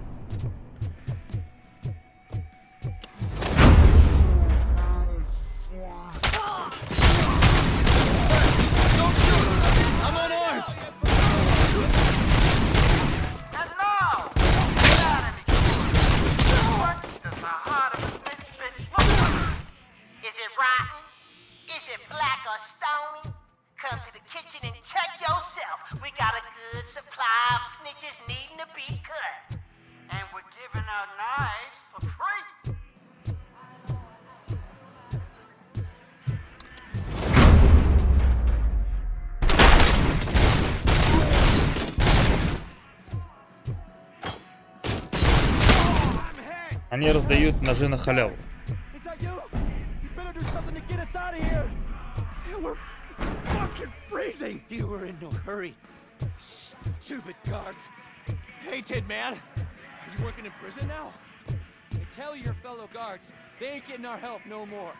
Они раздают ножи на халяву. You were in no hurry. Stupid guards. Hey, Tin Man. Are you working in prison now? And tell your fellow guards they ain't getting our help no more.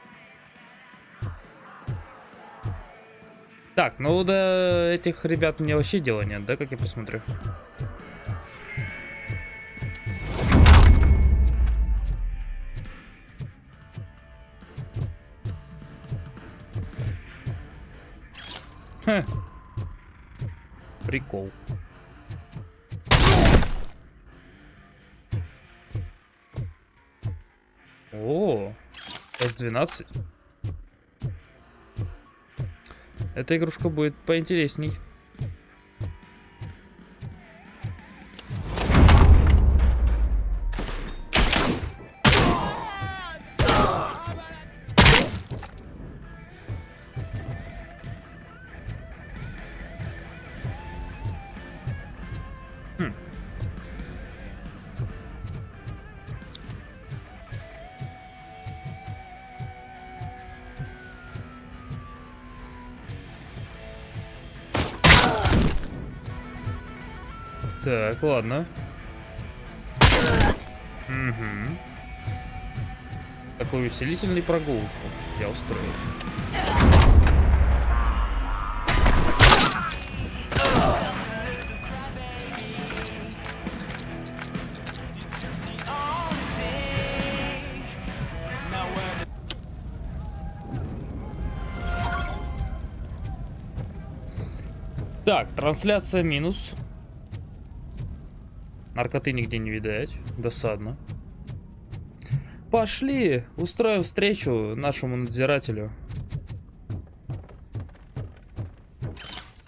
Так, ну до этих ребят мне вообще дела нет, да, как я посмотрю? Ха. Прикол. О, С-12. Эта игрушка будет поинтересней. Так, ладно. Угу. Такую увеселительную прогулку я устроил. Так, трансляция минус. Наркоты нигде не видать. Досадно. Пошли, устроим встречу нашему надзирателю.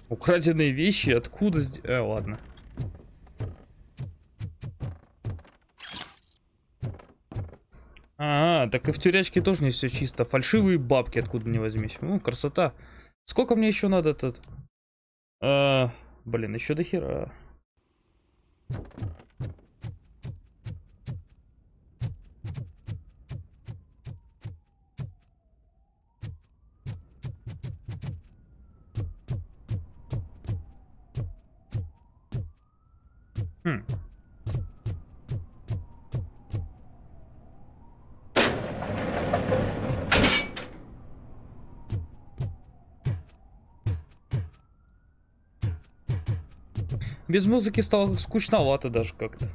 Украденные вещи? Откуда здесь? Ладно. А, так и в тюрячке тоже не все чисто. Фальшивые бабки откуда не возьмись. Ну, красота. Сколько мне еще надо тут? Блин, еще до хера. Без музыки стало скучновато даже как-то.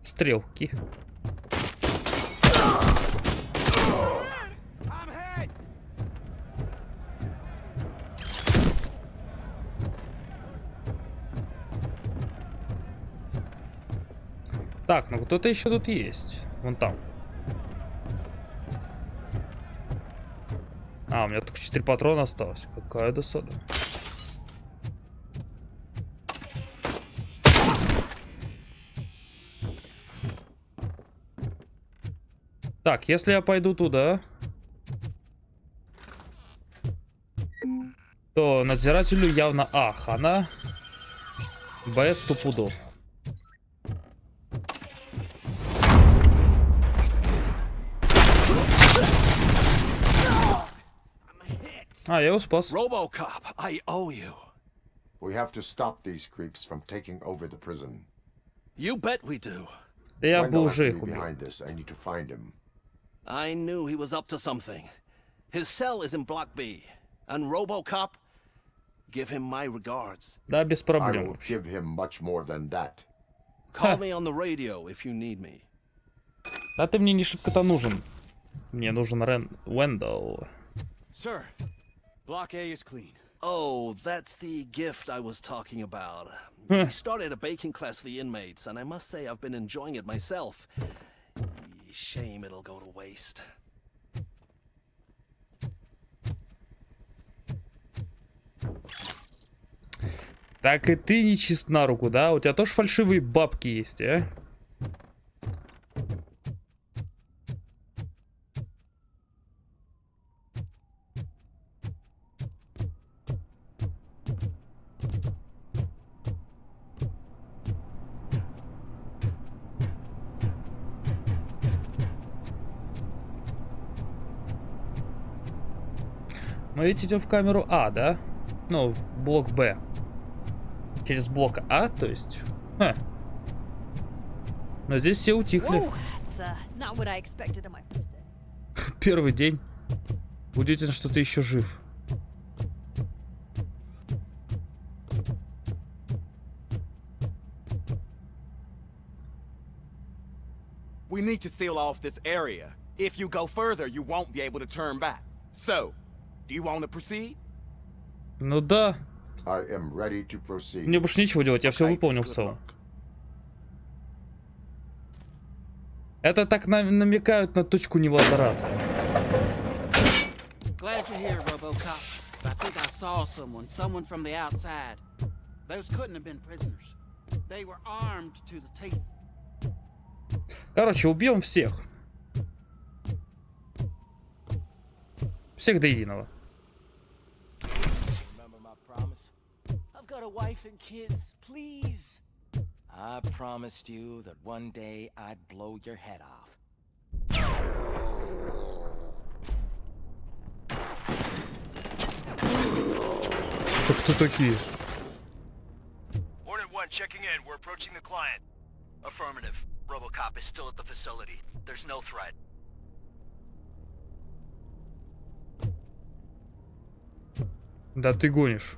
Стрелки. Так, ну кто-то еще тут есть. Вон там. А, у меня только 4 патрона осталось. Какая досада. Так, если я пойду туда, то надзирателю явно А хана, Б стопудов. А, я его спас. Robocop, I owe you. We have to stop these creeps from taking over the prison. You bet we do. Я бы уже их убил. убил. Behind this, I need to find him. I knew he was up to something. His cell is in Block B. And Robocop, give him my regards. Да, без I проблем. will give him much more than that. Call me on the radio if you need me. А ты мне не шибко-то нужен. Мне нужен Wendell. Sir, Block A is clean. Oh, that's the gift I was talking about. We started a baking class for the inmates, and I must say I've been enjoying it myself. Shame it'll go to waste. Так и ты не чист на руку, да? У тебя тоже фальшивые бабки есть, а? Мы ведь идем в камеру А, да? Ну, в блок Б. Через блок А, то есть. Ха. Но здесь все утихли. Первый день. Удивительно, что ты еще жив. We need to seal off this area. If you go further, you won't be able to turn back. So, do you want to proceed? Ну да. I am ready to proceed. Мне больше нечего делать, я все выполнил в целом. Это так намекают на точку невозврата. Glad you're here, Robocop. I think I saw someone from the outside. Those couldn't have been prisoners. They were armed to the teeth. Короче, убьем всех. Всех до единого. I've got a wife and kids, please. I promised you that one day I'd blow your head off. Это кто такие? Hornet 1 checking in. We're approaching the client. Affirmative. Robocop is still at the facility. There's no threat. Да ты гонишь.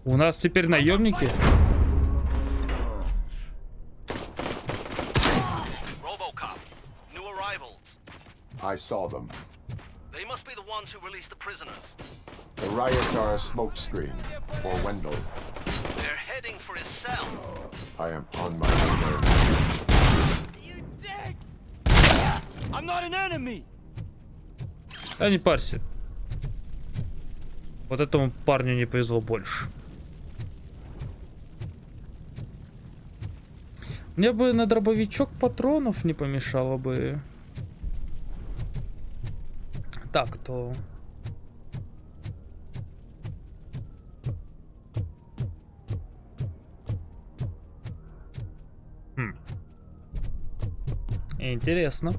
У нас теперь наемники? Robocop. New arrivals. I saw them. They must be the ones who released the prisoners. The riots are a smokescreen for Wendell. They're heading for his cell. I am on my way. You dick! I'm not an enemy. Да не парься. Вот этому парню не повезло больше. Мне бы на дробовичок патронов не помешало бы. Так, то... Интересно.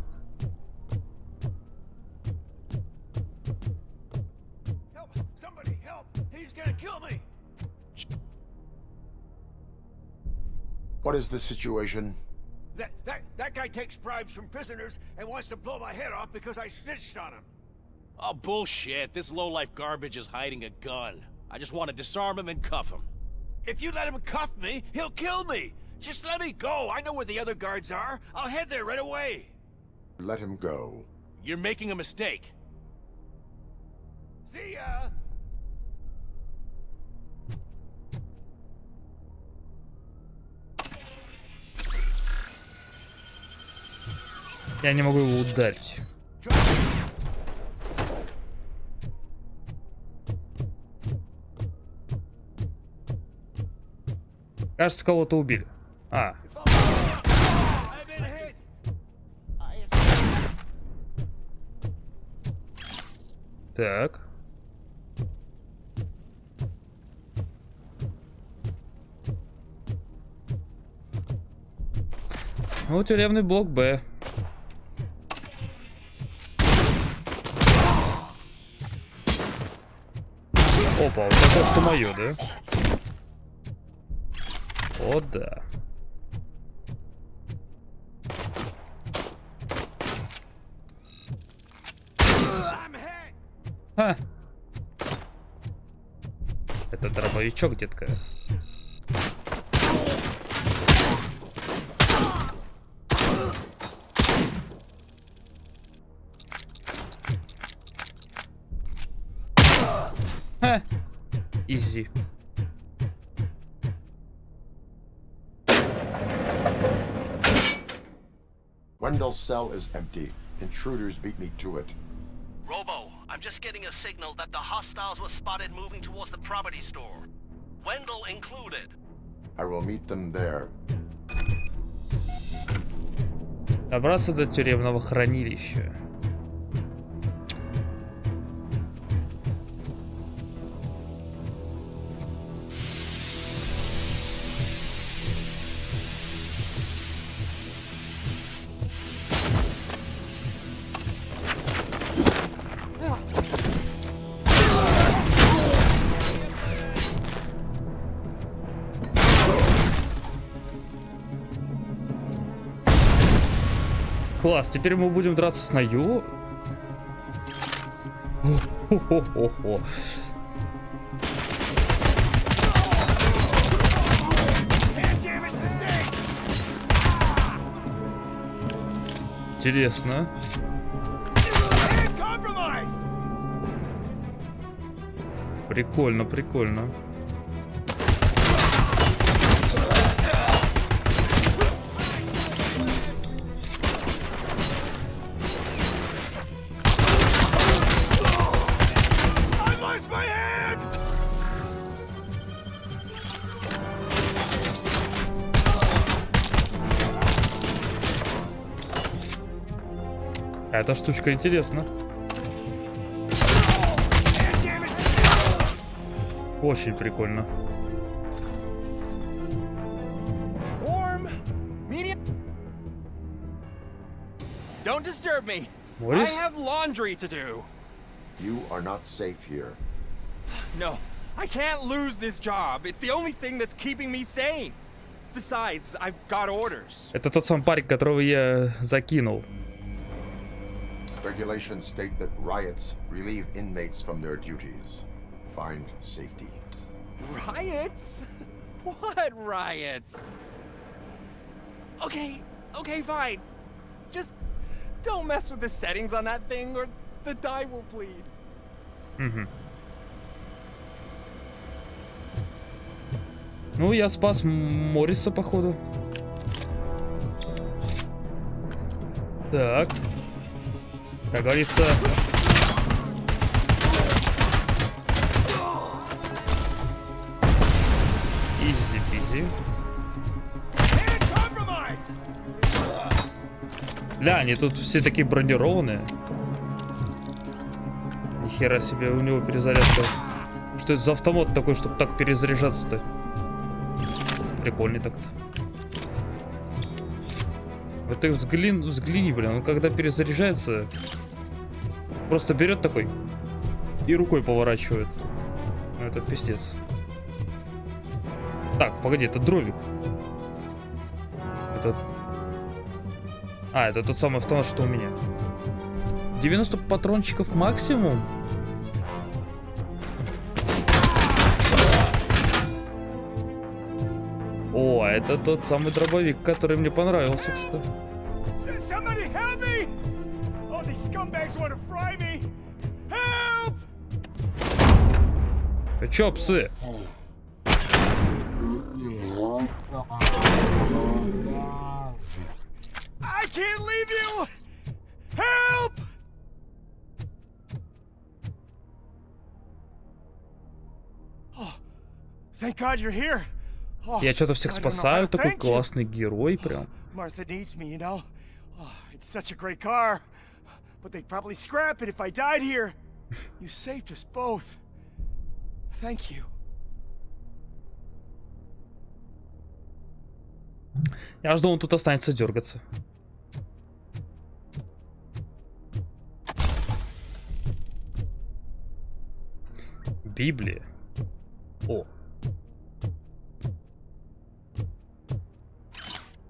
Somebody help! He's gonna kill me! What is the situation? That guy takes bribes from prisoners and wants to blow my head off because I snitched on him. Oh, bullshit. This lowlife garbage is hiding a gun. I just want to disarm him and cuff him. If you let him cuff me, he'll kill me. Just let me go. I know where the other guards are. I'll head there right away. Let him go. You're making a mistake. See ya. Я не могу его ударить. Кажется, кого-то убили. А. Так. Ну, тюремный блок Б. Опа, вот это что мое, да? О, да. Ха. Это дробовичок, детка. Ха. Изи. Wendell's cell is empty. Intruders beat me to it. Robo, I'm just getting a signal that the hostiles were spotted moving towards the property store. Wendell included. I will meet them there. Добраться до тюремного хранилища. Класс, теперь мы будем драться с Наю. Хо-хо-хо-хо. Интересно. Прикольно, прикольно. Эта штучка интересна. Очень прикольно. Don't disturb me. What is... I have laundry to do. You are not safe here. No, I can't lose this job. It's the only thing that's keeping me sane. Besides, I've got orders. Это тот самый парень, которого я закинул. Regulations state that riots relieve inmates from their duties. Find safety. Riots? What riots? Okay, fine. Just don't mess with the settings on that thing or the die will bleed. Ну, я спас Морриса, походу. Так. Как говорится... Изи-пизи. Бля, они тут все такие бронированные. Нихера себе, у него перезарядка. Что это за автомат такой, чтобы так перезаряжаться-то? Прикольный так-то. Вот ты взгляни, блин, он когда перезаряжается, просто берет такой и рукой поворачивает. Ну, это пиздец. Так, погоди, это дровик. Это А, это тот самый автомат, что у меня. 90 патрончиков максимум? О, это тот самый дробовик, который мне понравился, кстати. Ты чё, псы? I can't leave you! Help! Oh, thank God you're here. Oh, я что-то всех спасаю, такой классный герой прям. Martha needs me, you know. Oh, it's such a great car, but they'd probably scrap it if I died here. You saved us both. Thank you. Я жду, он тут останется дергаться. Библия. О.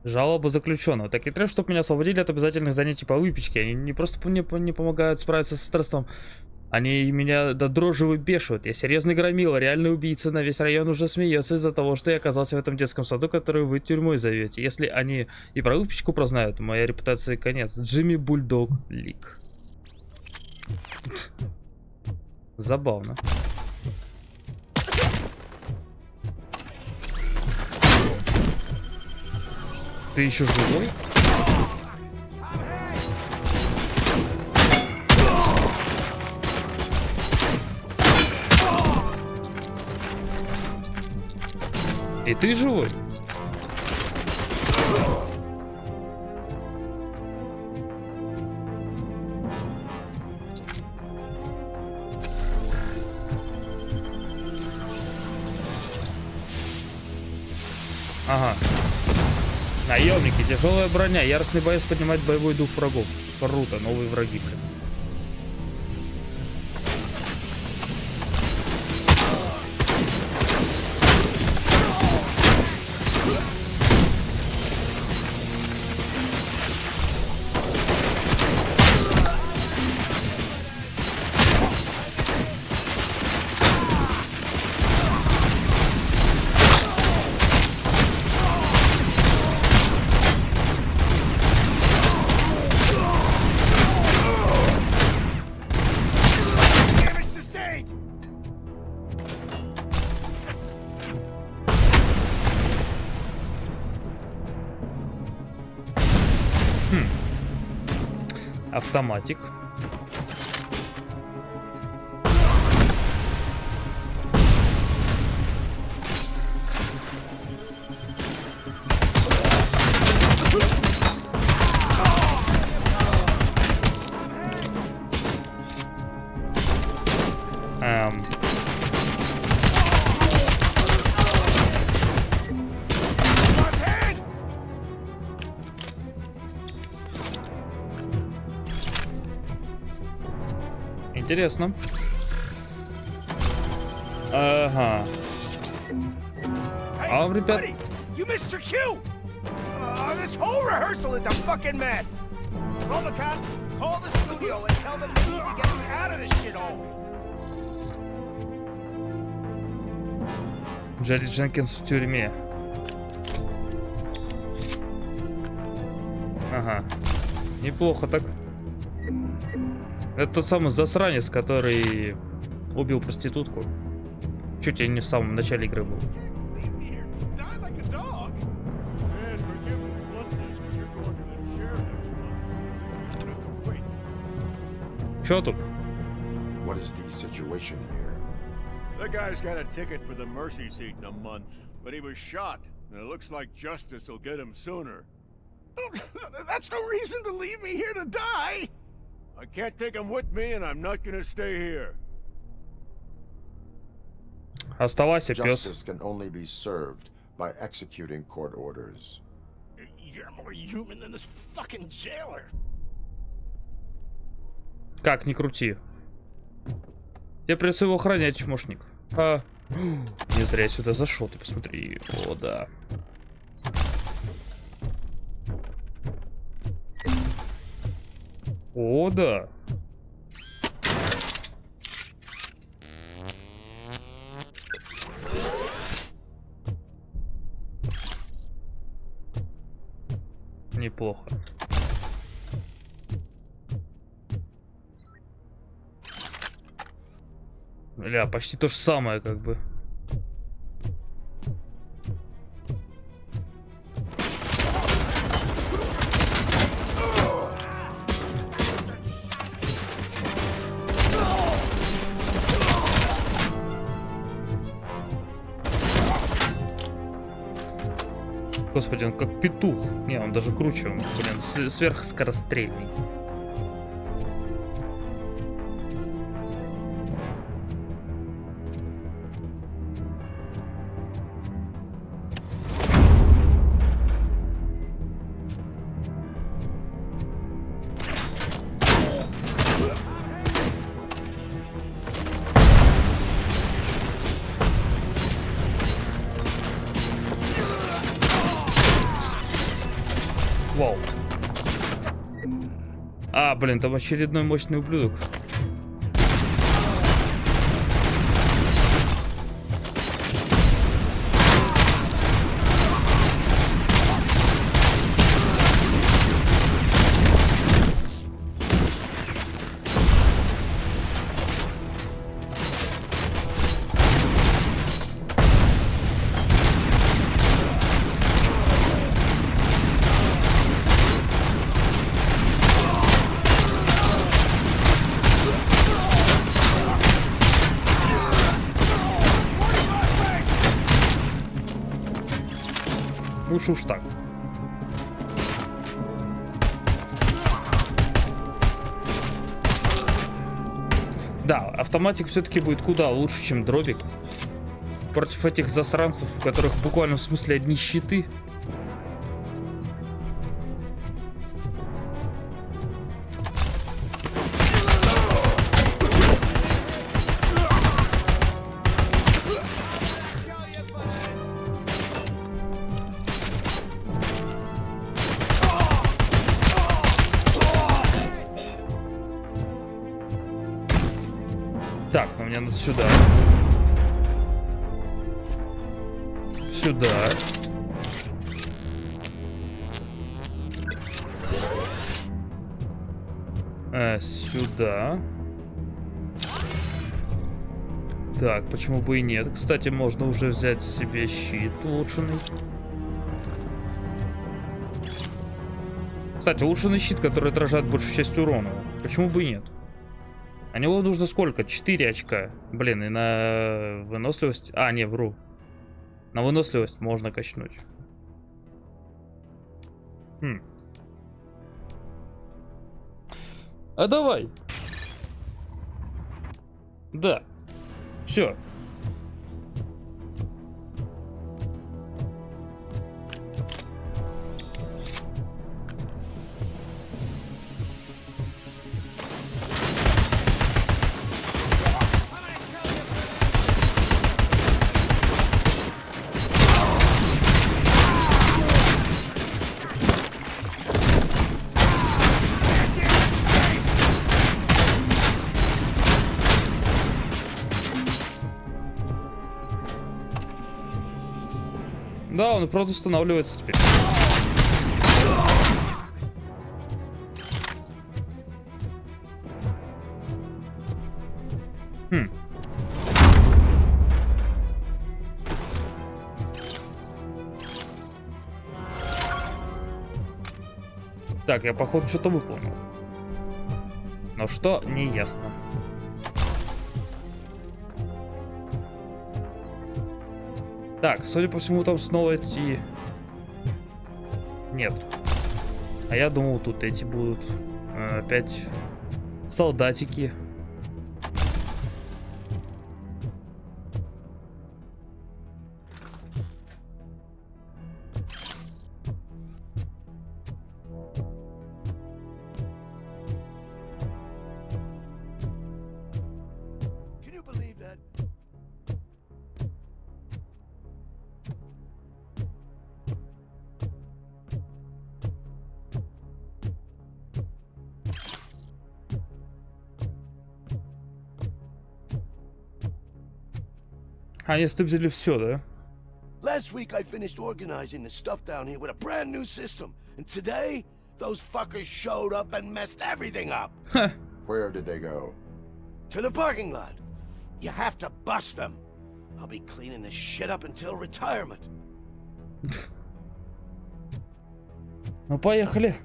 Жалоба заключенного. Так и требует, чтобы меня освободили от обязательных занятий по выпечке. Они не просто мне не помогают справиться со стрессом. Они меня до дрожи выбешивают. Я серьезный громила, реальный убийца. На весь район уже смеется из-за того, что я оказался в этом детском саду, который вы тюрьмой зовете. Если они и про выпечку прознают, моя репутация конец. Джимми Бульдог Лик. Забавно. Ты еще живой? И ты живой? Ага. Наемники, тяжелая броня, яростный боец поднимает боевой дух врагов. Круто, новые враги, блин. Автоматик. Интересно. Ага. А, ребят. You missed your cue. This whole rehearsal is a fucking mess. Robocop, call the studio and tell them they need to get me out of this shithole. Джерри Дженкинс в тюрьме. Ага. Неплохо так. Это тот самый засранец, который убил проститутку. Чуть ли не в самом начале игры был. Чё тут? What is the situation here? The guy's got a ticket for the mercy seat in a month, but he was shot, and it looks like justice will get him sooner. That's no reason to leave me here to die. I can't take him with me, and I'm not gonna stay here. Оставайся, пёс. Justice can only be served by executing court orders. You're more human than this fucking jailer. Как ни крути. Тебе придется его охранять, чмошник. А. Не зря я сюда зашел, ты посмотри. О, да. О, да. Неплохо. Бля, почти то же самое, как бы. Господи, он как петух. Не, он даже круче. Он, блин, сверхскорострельный. Вау. А, блин, там очередной мощный ублюдок. Лучше уж так. Да, автоматик все-таки будет куда лучше, чем дробик. Против этих засранцев, у которых в буквальном смысле одни щиты. Так, ну мне надо сюда. Сюда. Сюда. Так, почему бы и нет? Кстати, можно уже взять себе щит улучшенный. Кстати, улучшенный щит, который отражает большую часть урона. Почему бы и нет? А него нужно сколько? 4 очка. Блин, и на выносливость... А, не, вру. На выносливость можно качнуть. А давай. Да. Все. Да, он просто устанавливается теперь. Так, я походу что-то выполнил. Но что, не ясно. Так, судя по всему, там снова эти... Нет. А я думал, тут эти будут опять солдатики. Они стыбзили все, да? Last week I finished organizing the stuff down here with a brand new system. And today, those fuckers showed up and messed everything up. Where did they go? To the parking lot. You have to bust them. I'll be cleaning this shit up until retirement. Ну, поехали.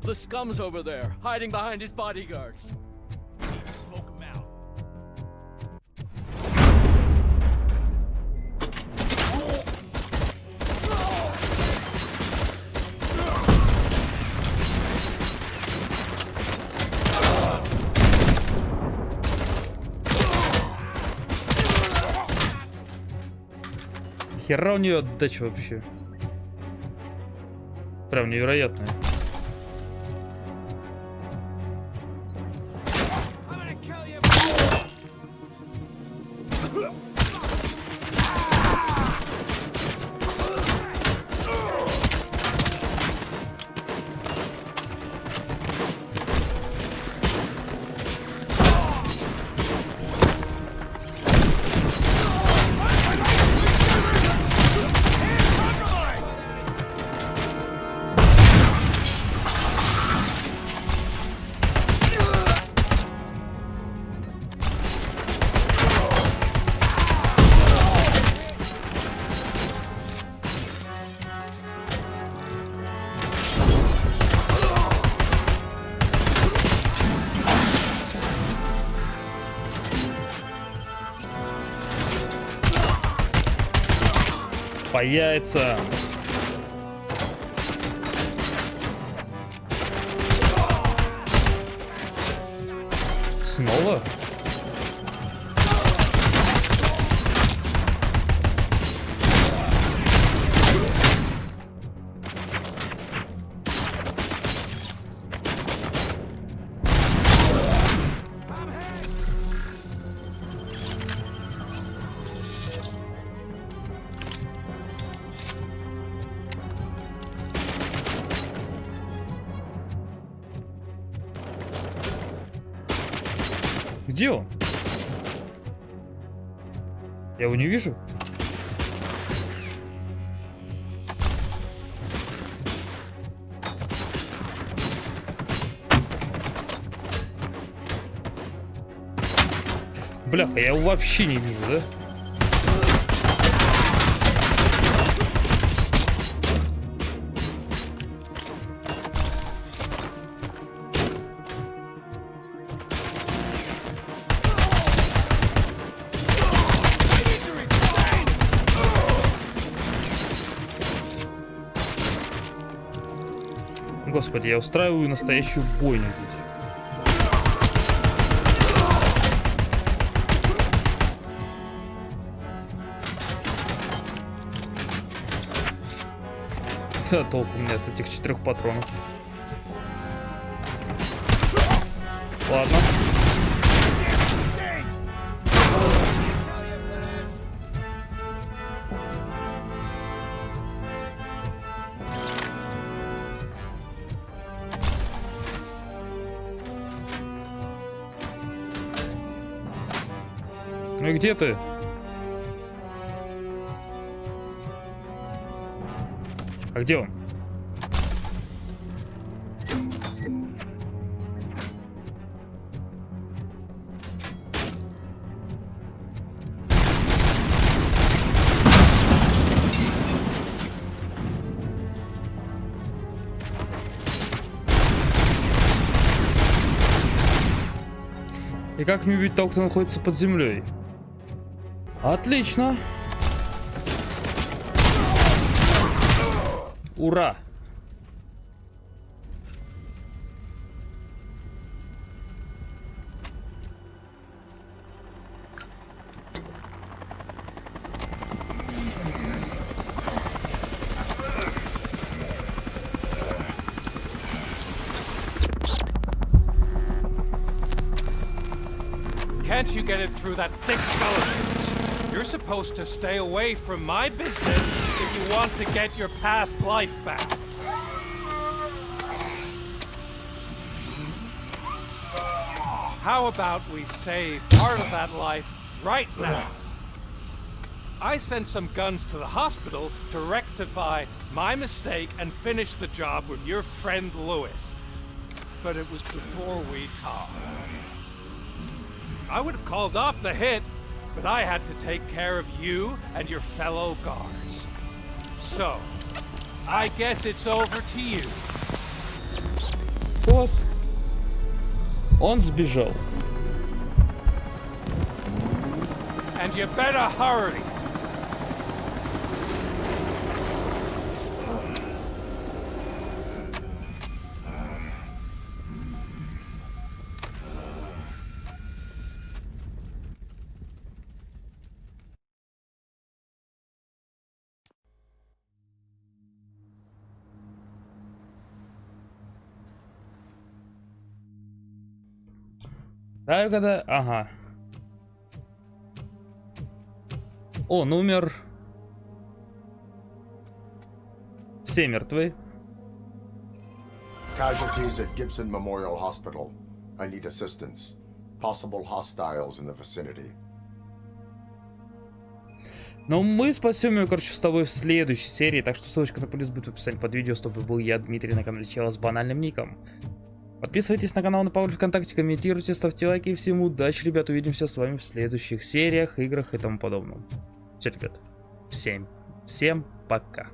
The scum's over there, hiding behind his bodyguards. Need to smoke him out. Хера у нее отдача вообще. Прям невероятная. По яйцам. Снова? Где он? Я его не вижу. Бляха, я его вообще не вижу, да? Господи, я устраиваю настоящую бойню тут. Толку у меня от этих 4 патронов. Ладно. Ну и где ты? А где он? И как мне убить того, кто находится под землей? Отлично. Ура. Can't you get it through that thick skeleton? You're supposed to stay away from my business if you want to get your past life back. How about we save part of that life right now? I sent some guns to the hospital to rectify my mistake and finish the job with your friend Lewis. But it was before we talked. I would have called off the hit, but I had to take care of you and your fellow guards. So, I guess it's over to you. Босс. Он сбежал. And you better hurry. Да, когда... Ага. Он умер. Все мертвы. Casualties at Gibson Memorial Hospital. I need assistance. Possible hostiles in the vicinity. Но мы спасем ее, короче, с тобой в следующей серии. Так что ссылочка на плейлист будет в описании под видео. Чтобы был я, Дмитрий, на канале Чела с банальным ником. Подписывайтесь на канал, на паблик ВКонтакте, комментируйте, ставьте лайки. И всем удачи, ребят. Увидимся с вами в следующих сериях, играх и тому подобном. Все, ребят. Всем пока.